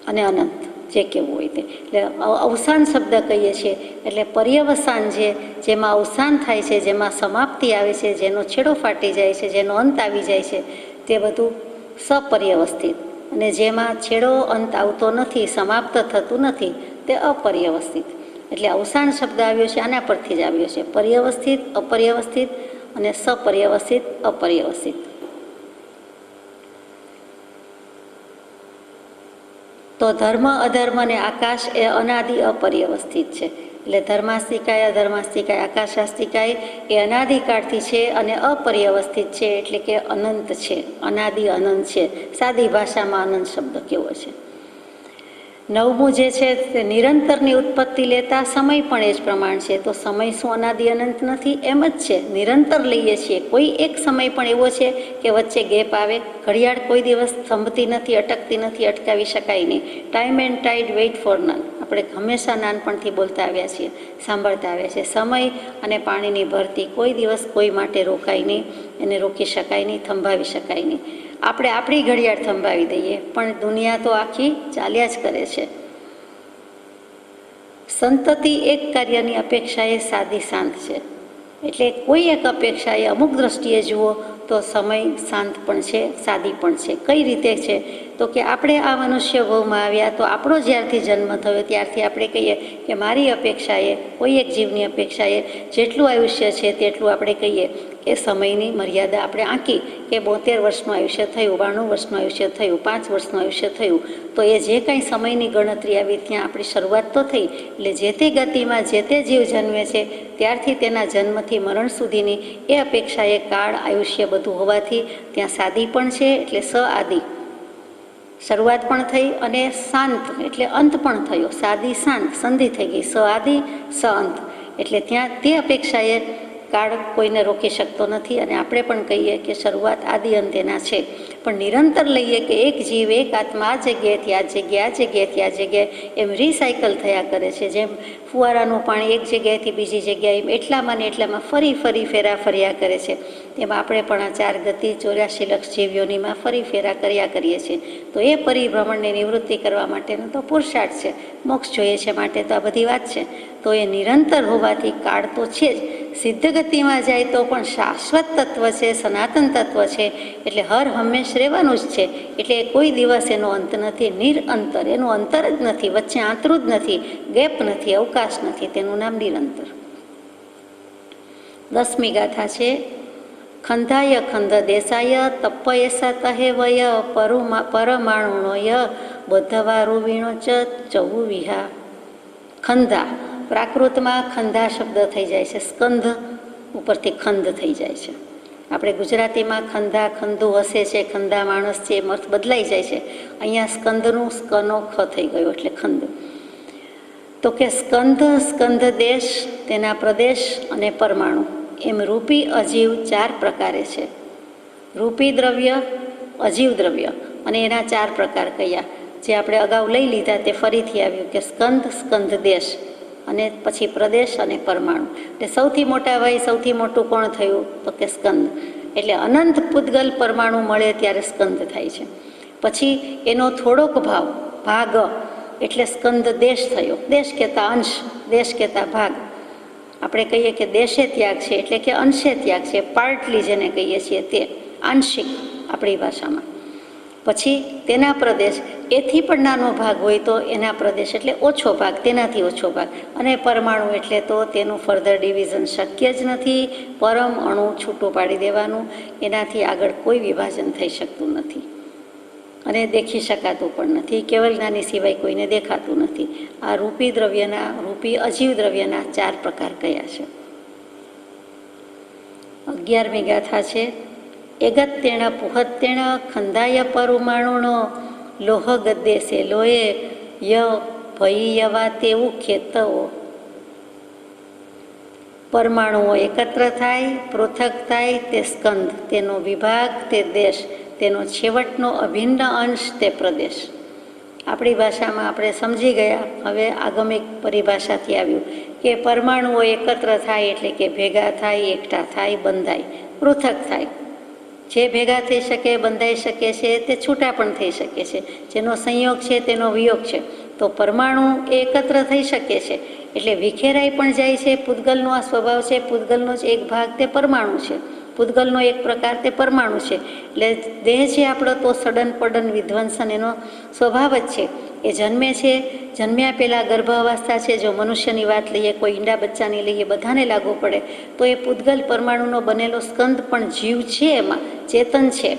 અને અનંત, જે કહેવું હોય તે. એટલે અવસાન શબ્દ કહીએ છીએ એટલે પર્યવસાન છે, જેમાં અવસાન થાય છે, જેમાં સમાપ્તિ આવે છે, જેનો છેડો ફાટી જાય છે, જેનો અંત આવી જાય છે, તે બધું સપર્યવસ્થિત. અને જેમાં છેડો અંત આવતો નથી, સમાપ્ત થતું નથી, તે અપર્યવસ્થિત. એટલે અવસાન શબ્દ આવ્યો છે આના પરથી જ આવ્યો છે. પર્યવસ્થિત, અપર્યવસ્થિત અને સપર્યવસ્થિત, અપર્યવસ્થિત. તો ધર્મ અધર્મ અને આકાશ એ અનાદિ અપર્યવસ્થિત છે. એટલે ધર્માસ્તિકાય અધર્માસ્તિકાય આકાશાસ્તિકાય એ અનાદિકાળથી છે અને અપર્યવસ્થિત છે, એટલે કે અનંત છે, અનાદિ અનંત છે. સાદી ભાષામાં અનંત શબ્દ કેવો છે. 9મું જે છે તે નિરંતરની ઉત્પત્તિ લેતા સમય પણ એ જ પ્રમાણ છે. તો સમય શું અનાદિ અનંત નથી? એમ જ છે, નિરંતર લઈએ છીએ. કોઈ એક સમય પણ એવો છે કે વચ્ચે ગેપ આવે? ઘડિયાળ કોઈ દિવસ થંભતી નથી, અટકતી નથી, અટકાવી શકાય નહીં. Time and ટાઈડ weight four none, આપણે હંમેશા નાનપણથી બોલતા આવ્યા છીએ, સાંભળતા આવ્યા છીએ. સમય અને પાણીની ભરતી કોઈ દિવસ કોઈ માટે રોકાય નહીં, એને રોકી શકાય નહીં, થંભાવી શકાય નહીં. આપણે આપણી ઘડિયાળ થંભાવી દઈએ, પણ દુનિયા તો આખી ચાલ્યા જ કરે છે. સંતતિ એક કાર્યની અપેક્ષાએ સાદી શાંત છે. એટલે કોઈ એક અપેક્ષાએ અમુક દ્રષ્ટિએ જુઓ તો સમય શાંત પણ છે, સાદી પણ છે. કઈ રીતે છે? તો કે આપણે આ મનુષ્ય ભવમાં આવ્યા તો આપણો જ્યારથી જન્મ થયો ત્યારથી આપણે કહીએ કે મારી અપેક્ષાએ, કોઈ એક જીવની અપેક્ષાએ જેટલું આયુષ્ય છે તેટલું આપણે કહીએ કે સમયની મર્યાદા આપણે આંકી કે 72 વર્ષનું આયુષ્ય થયું, 92 વર્ષનું આયુષ્ય થયું, 5 વર્ષનું આયુષ્ય થયું. તો એ જે કાંઈ સમયની ગણતરી આવી ત્યાં આપણી શરૂઆત તો થઈ. એટલે જે તે ગતિમાં જે તે જીવ જન્મે છે ત્યારથી તેના જન્મથી મરણ સુધીની એ અપેક્ષાએ કાળ, આયુષ્ય બધું હોવાથી ત્યાં સાદી પણ છે, એટલે સઆદિ શરૂઆત પણ થઈ અને શાંત એટલે અંત પણ થયો. સાદી શાંત સંધિ થઈ ગઈ, સઆદિ સઅંત. એટલે ત્યાં તે અપેક્ષાએ કાળ કોઈને રોકી શકતો નથી. અને આપણે પણ કહીએ કે શરૂઆત આદિ અંત એના છે. પણ નિરંતર લઈએ કે એક જીવ, એક આત્મા આ જગ્યાએથી આ જગ્યાએ, આ જગ્યાએથી આ જગ્યાએ એમ રિસાયકલ થયા કરે છે. જેમ ફુવારાનું પાણી એક જગ્યાએથી બીજી જગ્યાએ એટલામાં ને એટલામાં ફરી ફરી ફેરા ફર્યા કરે છે. તેમાં આપણે પણ આ 4 ગતિ 84 લક્ષ જીવયોનીમાં ફરી ફેરા કર્યા કરીએ છીએ. તો એ પરિભ્રમણની નિવૃત્તિ કરવા માટેનો તો પુરુષાર્થ છે. મોક્ષ જોઈએ છે માટે તો આ બધી વાત છે. તો એ નિરંતર હોવાથી કાળ તો છે જ. સિદ્ધ ગતિમાં જાય તો પણ શાશ્વત તત્વ છે, સનાતન તત્વ છે. એટલે હર હંમેશ રહેવાનું જ છે. એટલે કોઈ દિવસ એનો અંત નથી, નિરંતર. એનું અંતર જ નથી, વચ્ચે આંતરું જ નથી, ગેપ નથી, અવકાશ નથી. તેનું નામ નિરંતર. 10મી ગાથા છે. ખંધાય ખંધ દેશાય તપયસા તહે વય પરમાણુણોય બધવા રૂવીણો ચ ચૌ વિહા. ખંધા પ્રાકૃતમાં ખંધા શબ્દ થઈ જાય છે. સ્કંધ ઉપરથી ખંધ થઈ જાય છે. આપણે ગુજરાતીમાં ખંધા, ખંધુ હસે છે, ખંધા માણસ છે, એમ અર્થ બદલાઈ જાય છે. અહીંયા સ્કંધનું સ્કનો ખ થઈ ગયો એટલે ખંધ. તો કે સ્કંધ, સ્કંધ દેશ, તેના પ્રદેશ અને પરમાણુ એમ રૂપી અજીવ 4 પ્રકારે છે. રૂપી દ્રવ્ય, અજીવ દ્રવ્ય અને એના 4 પ્રકાર કયા જે આપણે અગાઉ લઈ લીધા તે ફરીથી આવ્યું કે સ્કંધ, સ્કંધ દેશ અને પછી પ્રદેશ અને પરમાણુ. એટલે સૌથી મોટા ભાઈ સૌથી મોટું કોણ થયું? તો કે સ્કંધ. એટલે અનંત પૂતગલ પરમાણુ મળે ત્યારે સ્કંધ થાય છે. પછી એનો થોડોક ભાગ એટલે સ્કંધ દેશ થયો. દેશ કહેતા અંશ, દેશ કહેતા ભાગ. આપણે કહીએ કે દેશે ત્યાગ છે એટલે કે અંશે ત્યાગ છે. પાર્ટલી જેને કહીએ છીએ તે આંશિક આપણી ભાષામાં. પછી તેના પ્રદેશ, એથી પણ નાનો ભાગ હોય તો એના પ્રદેશ એટલે ઓછો ભાગ, તેનાથી ઓછો ભાગ. અને પરમાણુ એટલે તો તેનું ફર્ધર ડિવિઝન શક્ય જ નથી. પરમ અણુ છૂટું પાડી દેવાનું, એનાથી આગળ કોઈ વિભાજન થઈ શકતું નથી અને દેખી શકાતું પણ નથી. કેવલ જ્ઞાની સિવાય કોઈને દેખાતું નથી. આ રૂપી દ્રવ્યના, રૂપી અજીવ દ્રવ્યના 4 પ્રકાર કયા છે. 11મી ગાથા છે. એગત્યેણ પુહત્યેણ ખંધાય પરમાણુનો લોહ ગદ્દેશે લોહે ય ભયવા તેવું ખેતવો. પરમાણુઓ એકત્ર થાય, પૃથક થાય તે સ્કંધ, તેનો વિભાગ તે દેશ, તેનો છેવટનો અભિન્ન અંશ તે પ્રદેશ. આપણી ભાષામાં આપણે સમજી ગયા. હવે આગમિક પરિભાષાથી આવ્યું કે પરમાણુઓ એકત્ર થાય એટલે કે ભેગા થાય, એકઠા થાય, બંધાય, પૃથક થાય. જે ભેગા થઈ શકે, બંધાઈ શકે છે, તે છૂટા પણ થઈ શકે છે. જેનો સંયોગ છે તેનો વિયોગ છે. તો પરમાણુ એ એકત્ર થઈ શકે છે એટલે વિખેરાઈ પણ જાય છે. પૂતગલનો આ સ્વભાવ છે. પૂતગલનો જ એક ભાગ તે પરમાણુ છે. પૂતગલનો એક પ્રકાર તે પરમાણુ છે. એટલે દેહ છે આપણો તો સડન પડન વિધ્વંસન એનો સ્વભાવ જ છે. એ જન્મે છે, જન્મ્યા પહેલાં ગર્ભાવસ્થા છે. જો મનુષ્યની વાત લઈએ, કોઈ ઈંડા બચ્ચાની લઈએ, બધાને લાગુ પડે તો એ પૂતગલ પરમાણુનો બનેલો સ્કંદ પણ જીવ છે, એમાં ચેતન છે.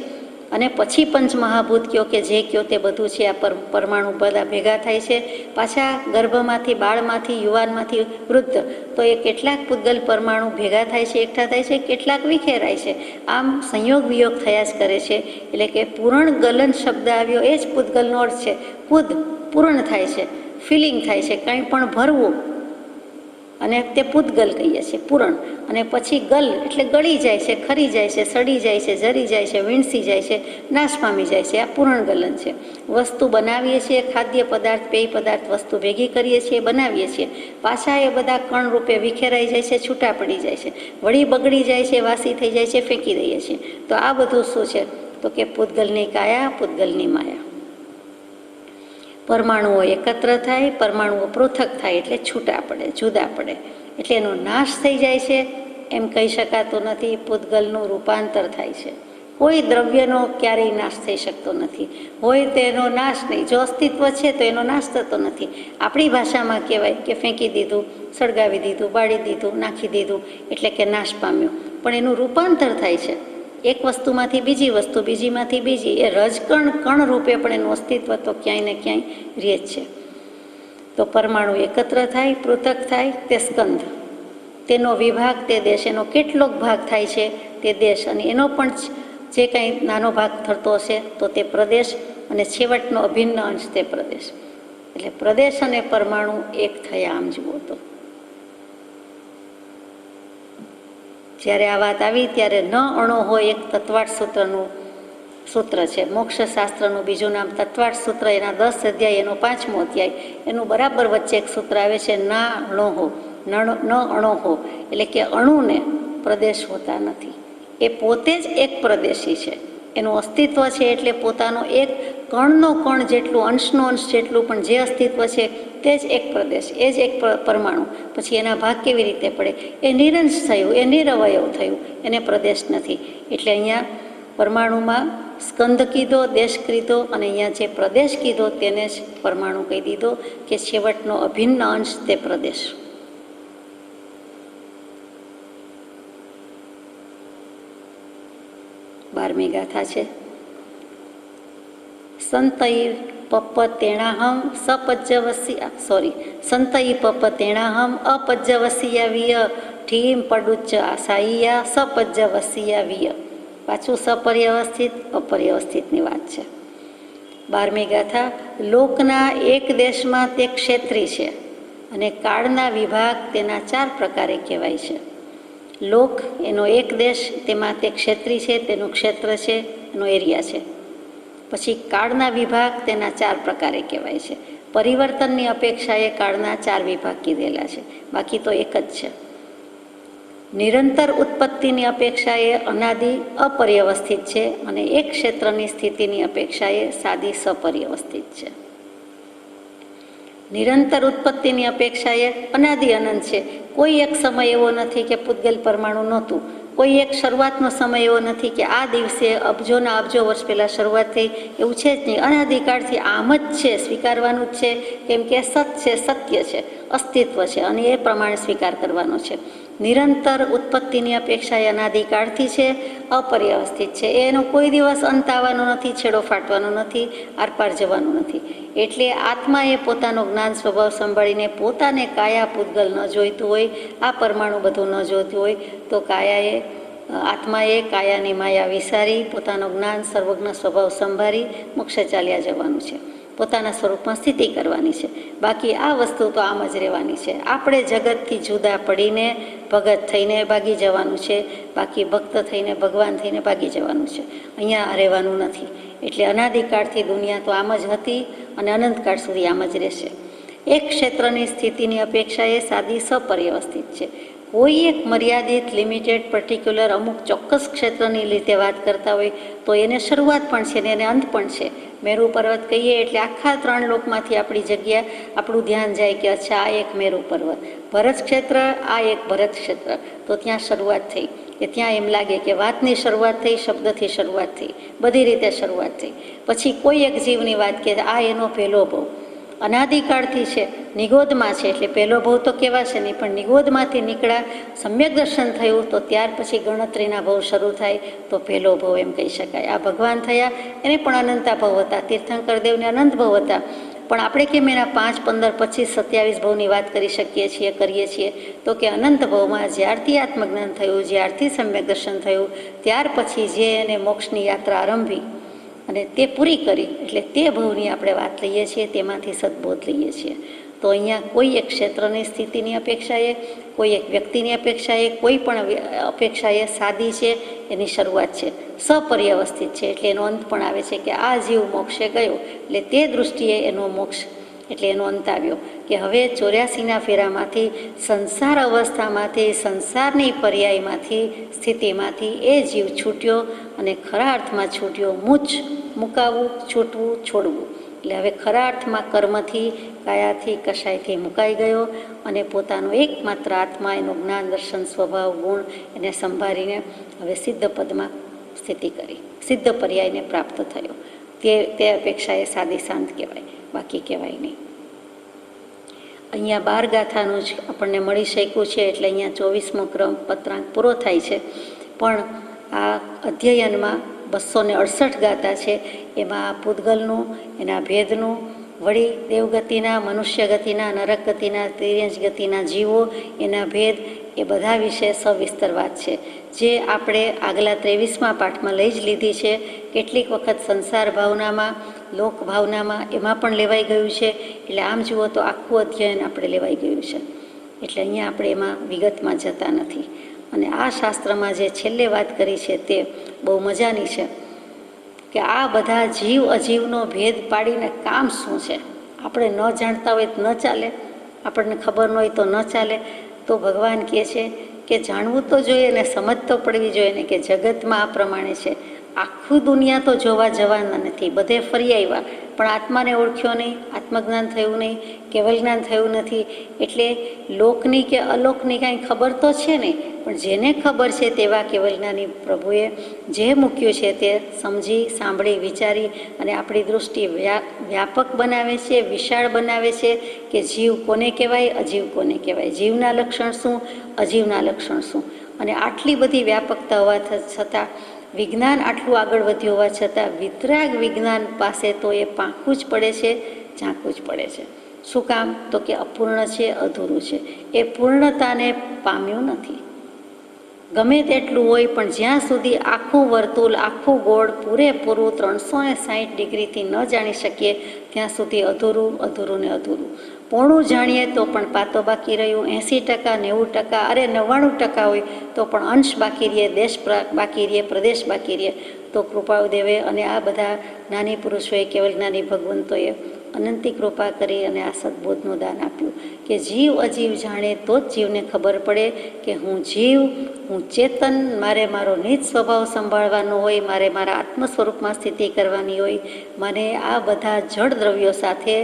અને પછી પંચમહાભૂત કયો કે જે કયો તે બધું છે. આ પરમાણુ બધા ભેગા થાય છે. પાછા ગર્ભમાંથી, બાળમાંથી, યુવાનમાંથી વૃદ્ધ, તો એ કેટલાક પૂતગલ પરમાણુ ભેગા થાય છે, એકઠા થાય છે, કેટલાક વિખેરાય છે. આમ સંયોગ વિયોગ થયા જ કરે છે. એટલે કે પૂરણ ગલન શબ્દ આવ્યો એ જ પૂતગલનો અર્થ છે. પૂદ પૂર્ણ થાય છે, ફિલિંગ થાય છે, કંઈ પણ ભરવું, અને તે પૂતગલ કહીએ છીએ, પૂરણ. અને પછી ગલ એટલે ગળી જાય છે, ખરી જાય છે, સડી જાય છે, જરી જાય છે, વીણસી જાય છે, નાશ પામી જાય છે. આ પૂરણ ગલન છે. વસ્તુ બનાવીએ છીએ, ખાદ્ય પદાર્થ, પેય પદાર્થ વસ્તુ ભેગી કરીએ છીએ, બનાવીએ છીએ. પાછા એ બધા કણ રૂપે વિખેરાઈ જાય છે, છૂટા પડી જાય છે, વળી બગડી જાય છે, વાસી થઈ જાય છે, ફેંકી દઈએ છીએ. તો આ બધું શું છે? તો કે પૂતગલની કાયા, પૂતગલની માયા. પરમાણુઓ એકત્ર થાય, પરમાણુઓ પૃથક થાય એટલે છૂટા પડે, જુદા પડે, એટલે એનો નાશ થઈ જાય છે એમ કહી શકાતું નથી. પૂતગલનું રૂપાંતર થાય છે. કોઈ દ્રવ્યનો ક્યારેય નાશ થઈ શકતો નથી. હોય તો એનો નાશ નહીં, જો અસ્તિત્વ છે તો એનો નાશ થતો નથી. આપણી ભાષામાં કહેવાય કે ફેંકી દીધું, સળગાવી દીધું, બાળી દીધું, નાખી દીધું એટલે કે નાશ પામ્યું. પણ એનું રૂપાંતર થાય છે, એક વસ્તુમાંથી બીજી વસ્તુ, બીજીમાંથી બીજી. એ રજકણ કણ રૂપે પણ એનું અસ્તિત્વ તો ક્યાંય ને ક્યાંય રહે જ છે. તો પરમાણુ એકત્ર થાય, પૃથક થાય તે સ્કંધ, તેનો વિભાગ તે દેશ, એનો કેટલોક ભાગ થાય છે તે દેશ, અને એનો પણ જે કાંઈ નાનો ભાગ થતો હશે તો તે પ્રદેશ, અને છેવટનો અભિન્ન અંશ તે પ્રદેશ. એટલે પ્રદેશ અને પરમાણુ એક થયા આમ જુઓ તો. જ્યારે આ વાત આવી ત્યારે ન અણો હોય એક તત્વાર્થ સૂત્રનું સૂત્ર છે. મોક્ષશાસ્ત્રનું બીજું નામ તત્વાર્થ સૂત્ર, એના 10 અધ્યાય, એનો 5મો અધ્યાય, એનું બરાબર વચ્ચે એક સૂત્ર આવે છે, ના અણો હો, ન અણો હો, એટલે કે અણુને પ્રદેશ હોતા નથી. એ પોતે જ એક પ્રદેશી છે, એનું અસ્તિત્વ છે એટલે પોતાનો એક કણનો કણ જેટલું, અંશનો અંશ જેટલું પણ જે અસ્તિત્વ છે તે જ એક પ્રદેશ, એ જ એક પરમાણુ. પછી એના ભાગ કેવી રીતે પડે? એ નિરંશ થયું, એ નિરવયવ થયું, એને પ્રદેશ નથી. એટલે અહીંયા પરમાણુમાં સ્કંદ કીધો, દેશ કીધો, અને અહીંયા જે પ્રદેશ કીધો તેને જ પરમાણુ કહી દીધો કે છેવટનો અભિન્ન અંશ તે પ્રદેશ. બારમી ગાથા છે. સંતઈ પપ્પતેણાહમ સંતઈ પપ્પતેણાહમ અપજ્જવસીયાવીય ઠીમ પડુચ્ચ આસાઈયા સપજ્જવસીયાવીય. પાછું સપર્યવસ્થિત અપર્યવસ્થિતની વાત છે. 12મી ગાથા. લોકના એક દેશમાં તે ક્ષેત્રી છે અને કાળના વિભાગ તેના 4 પ્રકારે કહેવાય છે. લોક એનો એક દેશ, તેમાં તે ક્ષેત્રી છે, તેનું ક્ષેત્ર છે, એનો એરિયા છે. પછી કાળના વિભાગ તેના 4 પ્રકારે કહેવાય છે. પરિવર્તનની અપેક્ષાએ કાળના 4 વિભાગ કીધેલા છે, બાકી તો એક જ છે. નિરંતર ઉત્પત્તિની અપેક્ષાએ અનાદિ અપર્યવસ્થિત છે, અને એક ક્ષેત્રની સ્થિતિની અપેક્ષાએ સાદી સપર્યવસ્થિત છે. નિરંતર ઉત્પત્તિની અપેક્ષાએ અનાદિ અનંત છે. કોઈ એક સમય એવો નથી કે પૂતગલ પરમાણુ નહોતું. કોઈ એક શરૂઆતનો સમય એવો નથી કે આ દિવસે અબજોના અબજો વર્ષ પહેલાં શરૂઆત થઈ, એવું છે જ નહીં. અનાદિકાળથી આમ જ છે, સ્વીકારવાનું જ છે, કેમ કે સત છે, સત્ય છે, અસ્તિત્વ છે, અને એ પ્રમાણે સ્વીકાર કરવાનો છે. નિરંતર ઉત્પત્તિની અપેક્ષા અનાદિકાળથી છે, અપર્યવસ્થિત છે. એનો કોઈ દિવસ અંત આવવાનો નથી, છેડો ફાટવાનો નથી, આરપાર જવાનું નથી. એટલે આત્માએ પોતાનો જ્ઞાન સ્વભાવ સંભાળીને પોતાને કાયા પૂતગલ ન જોઈતું હોય, આ પરમાણુ બધું ન જોઈતું હોય, તો આત્માએ કાયાની માયા વિસારી પોતાનો જ્ઞાન સર્વજ્ઞ સ્વભાવ સંભાળી મોક્ષે ચાલ્યા જવાનું છે. પોતાના સ્વરૂપમાં સ્થિતિ કરવાની છે. બાકી આ વસ્તુ તો આમ જ રહેવાની છે. આપણે જગતથી જુદા પડીને ભગત થઈને ભાગી જવાનું છે, બાકી ભક્ત થઈને ભગવાન થઈને ભાગી જવાનું છે. અહીંયા રહેવાનું નથી. એટલે અનાદિકાળથી દુનિયા તો આમ જ હતી અને અનંતકાળ સુધી આમ જ રહેશે. એક ક્ષેત્રની સ્થિતિની અપેક્ષાએ સાદી સપર્યવસ્થિત છે. કોઈ એક મર્યાદિત, લિમિટેડ, પર્ટિક્યુલર અમુક ચોક્કસ ક્ષેત્રની રીતે વાત કરતા હોય તો એને શરૂઆત પણ છે ને એને અંત પણ છે. મેરુ પર્વત કહીએ એટલે આખા 3 લોકમાંથી આપણી જગ્યા, આપણું ધ્યાન જાય કે અચ્છા આ એક મેરુ પર્વત, ભરત ક્ષેત્ર, આ એક ભરત ક્ષેત્ર, તો ત્યાં શરૂઆત થઈ. કે ત્યાં એમ લાગે કે વાતની શરૂઆત થઈ, શબ્દથી શરૂઆત થઈ, બધી રીતે શરૂઆત થઈ. પછી કોઈ એક જીવની વાત કે આ એનો પહેલો ભવ અનાદિકાળથી છે, નિગોદમાં છે, એટલે પહેલો ભવ તો કહેવાશે નહીં, પણ નિગોદમાંથી નીકળ્યા, સમ્યક દર્શન થયું, તો ત્યાર પછી ગણતરીના ભવ શરૂ થાય તો પહેલો ભવ એમ કહી શકાય. આ ભગવાન થયા, એને પણ અનંતા ભવ હતા, તીર્થંકર દેવને અનંત ભવ હતા. પણ આપણે કેમ એના 5, 15, 25, 27 ભવની વાત કરી શકીએ છીએ, કરીએ છીએ? તો કે અનંત ભવમાં જ્યારથી આત્મજ્ઞાન થયું, જ્યારથી સમ્યક દર્શન થયું, ત્યાર પછી જે એને મોક્ષની યાત્રા આરંભી અને તે પૂરી કરી, એટલે તે ભવની આપણે વાત લઈએ છીએ, તેમાંથી સદબોધ લઈએ છીએ. તો અહીંયા કોઈ એક ક્ષેત્રની સ્થિતિની અપેક્ષાએ, કોઈ એક વ્યક્તિની અપેક્ષાએ, કોઈ પણ અપેક્ષાએ સાદી છે, એની શરૂઆત છે, સપર્યવસ્થિત છે, એટલે એનો અંત પણ આવે છે કે આ જીવ મોક્ષે ગયો, એટલે તે દૃષ્ટિએ એનો મોક્ષ એટલે એનો અંત આવ્યો કે હવે 84ના ફેરામાંથી સંસાર અવસ્થામાંથી, સંસારની પર્યાયમાંથી, સ્થિતિમાંથી એ જીવ છૂટ્યો અને ખરા અર્થમાં છૂટ્યો. મુકાવવું, છૂટવું, છોડવું. એટલે હવે ખરા અર્થમાં કર્મથી, કાયાથી, કશાયથી મુકાઈ ગયો અને પોતાનો એકમાત્ર આત્મા, એનો જ્ઞાન, દર્શન, સ્વભાવ, ગુણ એને સંભાળીને હવે સિદ્ધ પદમાં સ્થિતિ કરી, સિદ્ધ પર્યાયને પ્રાપ્ત થયો. તે અપેક્ષા એ સાદી શાંત કહેવાય, બાકી કહેવાય નહીં. અહીંયા 12 ગાથાનું જ આપણને મળી શક્યું છે, એટલે અહીંયા 24મો ક્રમ પત્રાંક પૂરો થાય છે. પણ આ અધ્યયનમાં 268 ગાથા છે. એમાં પૂતગલનું, એના ભેદનું, વળી દેવગતિના, મનુષ્ય ગતિના, નરક ગતિના, તિર્યંશ ગતિના જીવો, એના ભેદ, એ બધા વિશે સવિસ્તર વાત છે, જે આપણે આગલા 23મા પાઠમાં લઈ જ લીધી છે. કેટલીક વખત સંસાર ભાવનામાં, લોક ભાવનામાં એમાં પણ લેવાઈ ગયું છે. એટલે આમ જુઓ તો આખું અધ્યયન આપણે લેવાઈ ગયું છે. એટલે અહીંયા આપણે એમાં વિગતમાં જતા નથી. અને આ શાસ્ત્રમાં જે છેલ્લે વાત કરી છે તે બહુ મજાની છે કે આ બધા જીવ અજીવનો ભેદ પાડીને કામ શું છે. આપણે ન જાણતા હોય તો ન ચાલે, આપણને ખબર ન હોય તો ન ચાલે. તો ભગવાન કહે છે કે જાણવું તો જોઈએ ને સમજ તો પડવી જોઈએ ને કે જગતમાં આ પ્રમાણે છે. આખું દુનિયા તો જોવા જવાના નથી, બધે ફરી આવ્યા પણ આત્માને ઓળખ્યો નહીં, આત્મજ્ઞાન થયું નહીં, કેવલ જ્ઞાન થયું નથી. એટલે લોકની કે અલોકની કાંઈ ખબર તો છે નહીં, પણ જેને ખબર છે તેવા કેવલજ્ઞાની પ્રભુએ જે મૂક્યું છે તે સમજી, સાંભળી, વિચારી અને આપણી દૃષ્ટિ વ્યાપક બનાવે છે, વિશાળ બનાવે છે કે જીવ કોને કહેવાય, અજીવ કોને કહેવાય, જીવના લક્ષણ શું, અજીવના લક્ષણ શું. અને આટલી બધી વ્યાપકતા હોવા છતાં, વિજ્ઞાન આટલું આગળ વધ્યું હોવા છતાં વિતરાગ વિજ્ઞાન પાસે તો એ પાંખવું જ પડે છે, ઝાંકવું જ પડે છે. શું કામ? તો કે અપૂર્ણ છે, અધૂરું છે, એ પૂર્ણતાને પામ્યું નથી. ગમે તેટલું હોય પણ જ્યાં સુધી આખું વર્તુળ, આખું ગોળ પૂરેપૂરું 360 ડિગ્રીથી ન જાણી શકીએ ત્યાં સુધી અધૂરું, અધૂરું ને અધૂરું. પોણું જાણીએ તો પણ પાતો બાકી રહ્યું, 80%, 90%, અરે 99% હોય તો પણ અંશ બાકી રહે, દેશ બાકી રહે, પ્રદેશ બાકી રહે. તો કૃપાદેવે અને આ બધા જ્ઞાની પુરુષોએ, કેવલ જ્ઞાની ભગવંતોએ અનંતી કૃપા કરી અને આ સદબોધનું દાન આપ્યું કે જીવ અજીવ જાણે તો જ જીવને ખબર પડે કે હું જીવ, હું ચેતન, મારે મારો નિજ સ્વભાવ સંભાળવાનો હોય, મારે મારા આત્મ સ્વરૂપમાં સ્થિતિ કરવાની હોય. મને આ બધા જળ દ્રવ્યો સાથે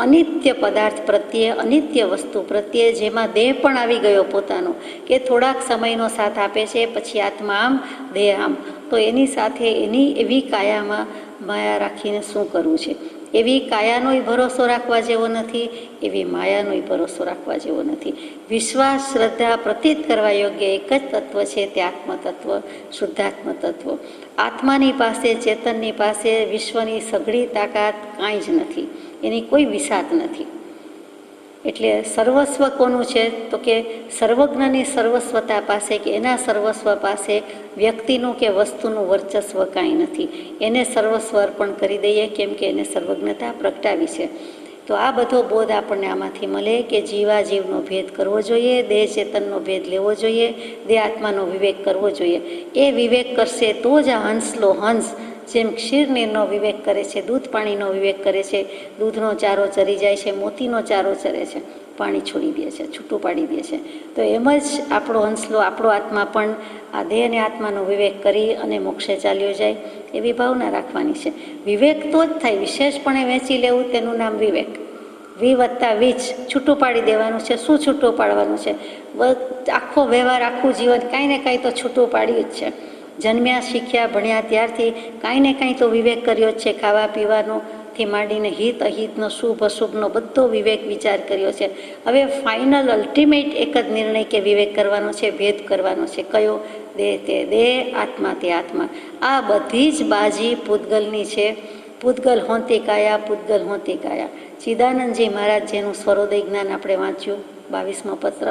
અનિત્ય પદાર્થ પ્રત્યે, અનિત્ય વસ્તુ પ્રત્યે, જેમાં દેહ પણ આવી ગયો પોતાનો, કે થોડાક સમયનો સાથ આપે છે, પછી આત્મા આમ, દેહ આમ, તો એની સાથે એની એવી કાયામાં માયા રાખીને શું કરવું છે. એવી કાયાનોય ભરોસો રાખવા જેવો નથી, એવી માયાનોય ભરોસો રાખવા જેવો નથી. વિશ્વાસ, શ્રદ્ધા, પ્રતીત કરવા યોગ્ય એક જ તત્વ છે, તે આત્મતત્વ, શુદ્ધાત્મ તત્વ. આત્માની પાસે, ચેતનની પાસે વિશ્વની સઘળી તાકાત કાંઈ જ નથી, એની કોઈ વિસાત નથી. એટલે સર્વસ્વ કોનું છે? તો કે સર્વજ્ઞની સર્વસ્વતા પાસે, કે એના સર્વસ્વ પાસે વ્યક્તિનું કે વસ્તુનું વર્ચસ્વ કાંઈ નથી. એને સર્વસ્વ અર્પણ કરી દઈએ, કેમ કે એને સર્વજ્ઞતા પ્રગટાવી છે. તો આ બધો બોધ આપણને આમાંથી મળે કે જીવાજીવનો ભેદ કરવો જોઈએ, દેહ ચેતનનો ભેદ લેવો જોઈએ, દેહ આત્માનો વિવેક કરવો જોઈએ. એ વિવેક કરશે તો જ આ હંસલો હંસ જેમ ક્ષીરનીરનો વિવેક કરે છે, દૂધ પાણીનો વિવેક કરે છે, દૂધનો ચારો ચરી જાય છે, મોતીનો ચારો ચરે છે, પાણી છોડી દે છે, છૂટું પાડી દે છે. તો એમ જ આપણો હંસલો, આપણો આત્મા પણ આ દેહ અને આત્માનો વિવેક કરી અને મોક્ષે ચાલ્યો જાય, એવી ભાવના રાખવાની છે. વિવેક તો જ થાય, વિશેષપણે વેચી લેવું તેનું નામ વિવેક. +વીચ છૂટું પાડી દેવાનું છે. શું છૂટું પાડવાનું છે? આખો વ્યવહાર, આખું જીવન કાંઈ ને કાંઈ તો છૂટું પાડ્યું જ છે. જન્મ્યા, શીખ્યા, ભણ્યા ત્યારથી કાંઈ ને કાંઈ તો વિવેક કર્યો જ છે. ખાવા પીવાનો થી માંડીને હિત અહિતનો, શુભ અશુભનો બધો વિવેક વિચાર કર્યો છે. હવે ફાઇનલ અલ્ટિમેટ એક જ નિર્ણય કે વિવેક કરવાનો છે, ભેદ કરવાનો છે. કયો? દેહ તે દેહ, આત્મા તે આત્મા. આ બધી જ બાજી પૂતગલની છે. પૂતગલ હોંતી કાયા, પૂતગલ હોંતી કાયા. ચિદાનંદજી મહારાજ, જેનું સ્વરોદય જ્ઞાન આપણે વાંચ્યું, 22મો પત્ર,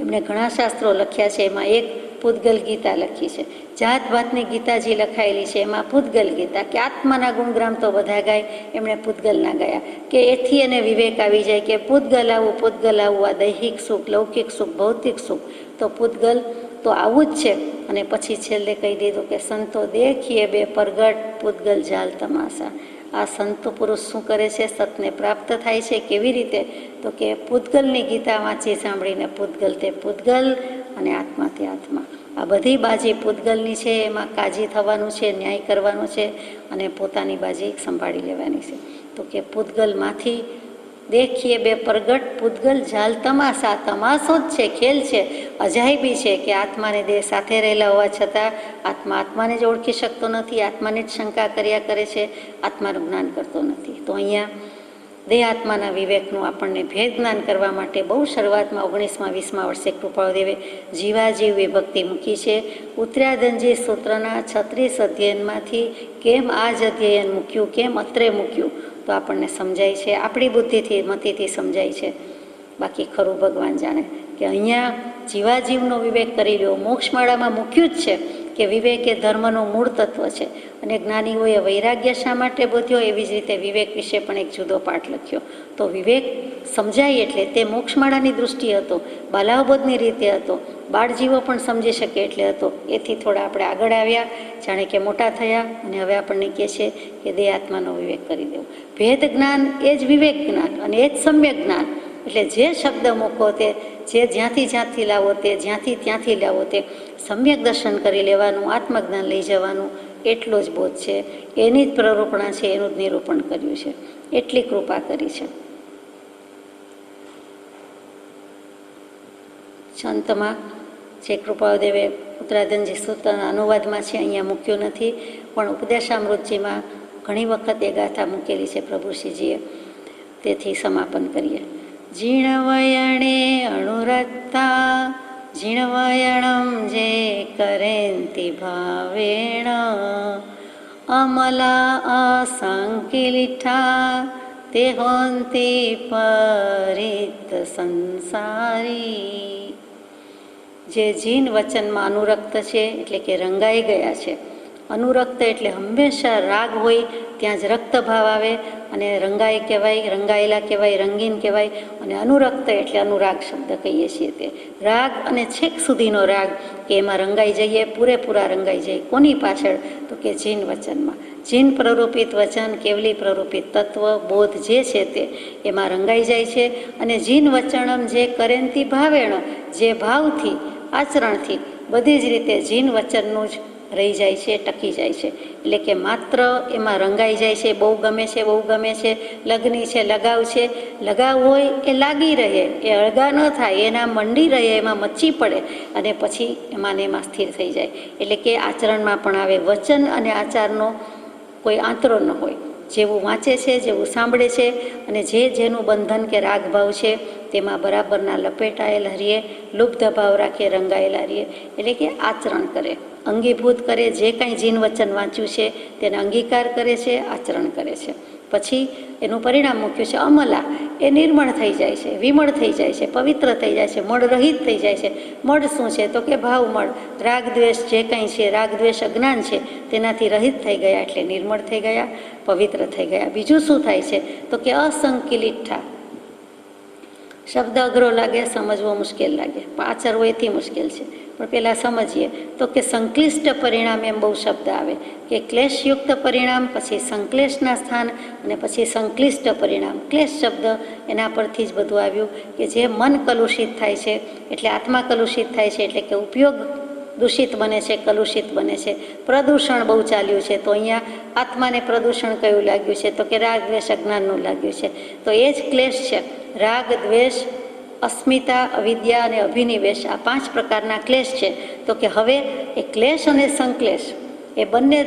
એમણે ઘણા શાસ્ત્રો લખ્યા છે. એમાં એક પૂતગલ ગીતા લખી છે. જાત ભાતની ગીતાજી લખાયેલી છે, એમાં પૂતગલ ગીતા, કે આત્માના ગુણગ્રામ તો બધા ગાય, એમણે પૂતગલ ના ગાયા. કે એથી એને વિવેક આવી જાય કે પૂતગલ આવું, પૂતગલ આવું, આ દૈહિક સુખ, લૌકિક સુખ, ભૌતિક સુખ, તો પૂતગલ તો આવું જ છે. અને પછી છેલ્લે કહી દીધું કે સંતો દેખીએ બે પરગટ, પૂતગલ જાલ તમાશા. આ સંત પુરુષ શું કરે છે, સતને પ્રાપ્ત થાય છે કેવી રીતે, તો કે પૂતગલની ગીતા વાંચી સાંભળીને પૂતગલ તે પૂતગલ અને આત્મા તે આત્મા. આ બધી બાજી પૂતગલની છે, એમાં કાજી થવાનું છે, ન્યાય કરવાનો છે અને પોતાની બાજી સંભાળી લેવાની છે. તો કે પૂતગલમાંથી દેખીએ બે પ્રગટ પૂતગલ જાલ તમાશા, તમાશો જ છે, ખેલ છે, અજાયબી છે કે આત્માને દેહ સાથે રહેલા હોવા છતાં આત્મા આત્માને જ ઓળખી શકતો નથી, આત્માને જ શંકા કર્યા કરે છે, આત્માનું જ્ઞાન કરતો નથી. તો અહીંયા દેહ આત્માના વિવેકનું આપણને ભેદ જ્ઞાન કરવા માટે બહુ શરૂઆતમાં 19મા 20મા વર્ષે કૃપાળુદેવે જીવાજીવ વિભક્તિ મૂકી છે. ઉત્તરાધનજી સૂત્રના 36 અધ્યયનમાંથી કેમ આ જ અધ્યયન મૂક્યું, કેમ અત્રે મૂક્યું, તો આપણને સમજાય છે, આપણી બુદ્ધિથી મતિથી સમજાય છે. બાકી ખરું ભગવાન જાણે કે અહીંયા જીવાજીવનો વિવેક કરી લ્યો. મોક્ષમાળામાં મૂક્યું જ છે કે વિવેક એ ધર્મનું મૂળ તત્વ છે અને જ્ઞાનીઓએ વૈરાગ્ય શા માટે બોધ્યો, એવી જ રીતે વિવેક વિશે પણ એક જુદો પાઠ લખ્યો. તો વિવેક સમજાય એટલે તે મોક્ષમાળાની દૃષ્ટિ હતો, બાલાવબોધની રીતે હતો, બાળજીવો પણ સમજી શકે એટલે હતો. એથી થોડા આપણે આગળ આવ્યા, જાણે કે મોટા થયા અને હવે આપણને કહે છે કે દેહ આત્માનો વિવેક કરી દેવો. ભેદ જ્ઞાન એ જ વિવેક જ્ઞાન અને એ જ સમ્યક જ્ઞાન. એટલે જે શબ્દ મૂકો તે, જે જ્યાંથી લાવો તે, જ્યાંથી ત્યાંથી લાવો તે સમ્યક દર્શન કરી લેવાનું, આત્મજ્ઞાન લઈ જવાનું, એટલો જ બોધ છે. એની જ પ્રરૂપણા છે, એનું જ નિરૂપણ કર્યું છે, એટલી કૃપા કરી છે. અંતમાં જે કૃપાળુદેવે ઉત્તરાધનજી સૂત્રના અનુવાદમાં છે, અહીંયા મૂક્યું નથી, પણ ઉપદેશામૃતજીમાં ઘણી વખત એ ગાથા મૂકેલી છે પ્રભુશ્રીજીએ. તેથી સમાપન કરીએ. જીણવયણે અણુરક્તા જીણવયણમ જે કરેન્તિ ભાવેણ અમલા અસંકિલિઠા તે હોંતિ પરિત સંસારી. જે જીન વચનમાં અનુરક્ત છે એટલે કે રંગાઈ ગયા છે. અનુરક્ત એટલે હંમેશા રાગ હોય ત્યાં જ રક્તભાવ આવે અને રંગાઈ કહેવાય, રંગાયેલા કહેવાય, રંગીન કહેવાય. અને અનુરક્ત એટલે અનુરાગ શબ્દ કહીએ છીએ તે રાગ અને છેક સુધીનો રાગ કે એમાં રંગાઈ જઈએ, પૂરેપૂરા રંગાઈ જાય. કોની પાછળ? તો કે જીન વચનમાં. જીન પ્રરૂપિત વચન, કેવલી પ્રરૂપિત તત્વ બોધ જે છે તે એમાં રંગાઈ જાય છે. અને જીન વચનમ જે કરેન્તિ ભાવેણ, જે ભાવથી આચરણથી બધી જ રીતે જીન વચનનું જ રહી જાય છે, ટકી જાય છે. એટલે કે માત્ર એમાં રંગાઈ જાય છે, બહુ ગમે છે, બહુ ગમે છે, લગ્ની છે, લગાવ છે. લગાવ હોય એ લાગી રહે, એ અળગા ન થાય, એના મંડી રહે, એમાં મચ્છી પડે અને પછી એમાં ને એમાં સ્થિર થઈ જાય. એટલે કે આચરણમાં પણ આવે. વચન અને આચારનો કોઈ આંતરો ન હોય. જેવું વાંચે છે, જેવું સાંભળે છે અને જેનું બંધન કે રાગભાવ છે તેમાં બરાબરના લપેટાયેલા રહીએ, લુપ્ત ભાવ રાખીએ, રંગાયેલા રહીએ. એટલે કે આચરણ કરે, અંગીભૂત કરે. જે કાંઈ જીન વચન વાંચ્યું છે તેને અંગીકાર કરે છે, આચરણ કરે છે. પછી એનું પરિણામ મૂક્યું છે અમલા. એ નિર્મળ થઈ જાય છે, વિમળ થઈ જાય છે, પવિત્ર થઈ જાય છે, મળ રહિત થઈ જાય છે. મળ શું છે? તો કે ભાવ મળ. રાગ દ્વેષ જે કંઈ છે, રાગ દ્વેષ અજ્ઞાન છે, તેનાથી રહિત થઈ ગયા એટલે નિર્મળ થઈ ગયા, પવિત્ર થઈ ગયા. બીજું શું થાય છે? તો કે અસંકલિઠા. શબ્દ અઘરો લાગે, સમજવો મુશ્કેલ લાગે, પણ આચરવો એથી મુશ્કેલ છે. પણ પહેલાં સમજીએ તો કે સંક્લિષ્ટ પરિણામ એમ બહુ શબ્દ આવે કે ક્લેશયુક્ત પરિણામ, પછી સંક્લેશના સ્થાન અને પછી સંક્લિષ્ટ પરિણામ. ક્લેશ શબ્દ એના પરથી જ બધું આવ્યું કે જે મન કલુષિત થાય છે એટલે આત્મા કલુષિત થાય છે, એટલે કે ઉપયોગ દૂષિત બને છે, કલુષિત બને છે. પ્રદૂષણ બહુ ચાલ્યું છે, તો અહીંયા આત્માને પ્રદૂષણ કયું લાગ્યું છે? તો કે રાગ દ્વેષ અજ્ઞાનનું લાગ્યું છે. તો એ જ ક્લેશ છે. રાગ દ્વેષ, અસ્મિતા, અવિદ્યા અને અભિનિવેશ, આ 5 પ્રકારના ક્લેશ છે. તો કે હવે એ ક્લેશ અને સંક્લેશ એ બંને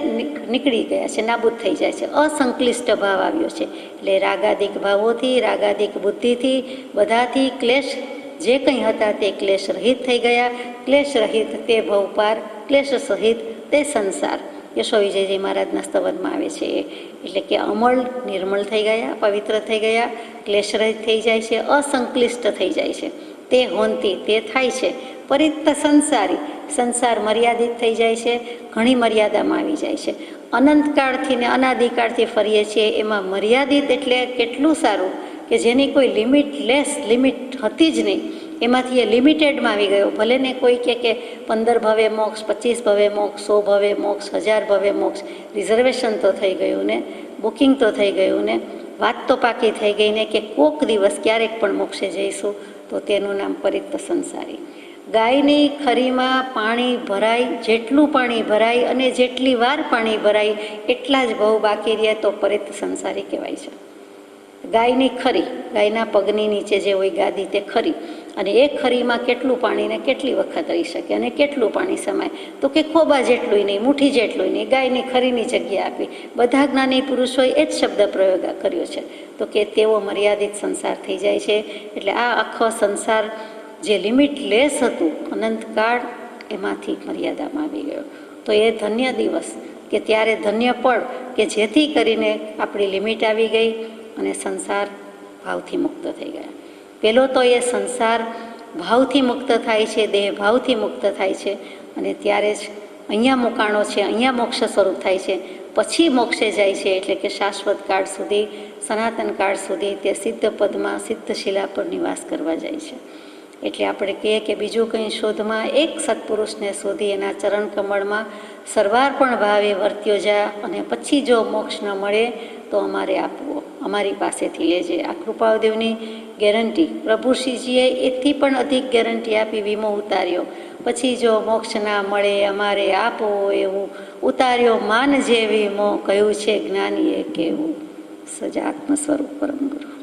નીકળી ગયા છે, નાબૂદ થઈ જાય છે. અસંક્લિષ્ટ ભાવ આવ્યો છે. એટલે રાગાદિક ભાવોથી, રાગાદિક બુદ્ધિથી, બધાથી ક્લેશ જે કંઈ હતા તે ક્લેશ રહિત થઈ ગયા. ક્લેશ રહિત તે ભવપાર, ક્લેશ સહિત તે સંસાર. યશો વિજયજી મહારાજના સ્તવનમાં આવે છે એ. એટલે કે અમળ નિર્મળ થઈ ગયા, પવિત્ર થઈ ગયા, ક્લેશ રહિત થઈ જાય છે, અસંક્લિષ્ટ થઈ જાય છે. તે હોંતી તે થાય છે. પરિત્ત સંસારી, સંસાર મર્યાદિત થઈ જાય છે, ઘણી મર્યાદામાં આવી જાય છે. અનંતકાળથી ને અનાદિકાળથી ફરીએ છીએ એમાં મર્યાદિત એટલે કેટલું સારું કે જેની કોઈ લિમિટ લેસ લિમિટ હતી જ નહીં. એમાંથી એ લિમિટેડમાં આવી ગયો. ભલે ને કોઈ કે 15 ભવે મોક્ષ, 25 ભવે મોક્ષ, 100 ભવે મોક્ષ, 1000 ભવે મોક્ષ, રિઝર્વેશન તો થઈ ગયું ને, બુકિંગ તો થઈ ગયું ને, વાત તો પાકી થઈ ગઈ ને કે કોક દિવસ ક્યારેક પણ મોક્ષે જઈશું, તો તેનું નામ પરિત્ય સંસારી. ગાયની ખરીમાં પાણી ભરાય, જેટલું પાણી ભરાય અને જેટલી વાર પાણી ભરાય એટલા જ ભવ બાકી રહે તો પરિત્ય સંસારી કહેવાય છે. ગાયની ખરી, ગાયના પગની નીચે જે હોય ગાદી તે ખરી, અને એ ખરીમાં કેટલું પાણીને કેટલી વખત રહી શકે અને કેટલું પાણી સમાય, તો કે ખોબા જેટલું નહીં, મુઠ્ઠી જેટલું નહીં. ગાયની ખરીની જગ્યા આપી. બધા જ્ઞાની પુરુષોએ એ જ શબ્દ પ્રયોગ કર્યો છે, તો કે તેવો મર્યાદિત સંસાર થઈ જાય છે. એટલે આ આખો સંસાર જે લિમિટલેસ હતું અનંતકાળ, એમાંથી મર્યાદામાં આવી ગયો. તો એ ધન્ય દિવસ કે ત્યારે ધન્ય પળ કે જેથી કરીને આપણી લિમિટ આવી ગઈ અને સંસાર ભાવથી મુક્ત થઈ ગયા. પહેલો તો એ સંસાર ભાવથી મુક્ત થાય છે, દેહ ભાવથી મુક્ત થાય છે, અને ત્યારે જ અહીંયા મુકાણો છે, અહીંયા મોક્ષ સ્વરૂપ થાય છે. પછી મોક્ષે જાય છે એટલે કે શાશ્વત કાળ સુધી, સનાતન કાળ સુધી તે સિદ્ધ પદમાં, સિદ્ધ શિલા પર નિવાસ કરવા જાય છે. એટલે આપણે કહીએ કે બીજું કંઈ શોધમાં એક સત્પુરુષને શોધી એના ચરણ કમળમાં સર્વાર્પણ ભાવે વર્ત્યો જા, અને પછી જો મોક્ષ ન મળે તો અમારે આપવો, અમારી પાસેથી લેજે. આ કૃપાદેવની ગેરંટી પ્રભુશ્રીજીએ એથી પણ અધિક ગેરંટી આપી, વીમો ઉતાર્યો. પછી જો મોક્ષ ના મળે અમારે આપો એવું ઉતાર્યો માન જે વીમો, કહ્યું છે જ્ઞાનીએ કેવું સજાત્મ સ્વરૂપ પરમ ગુરુ.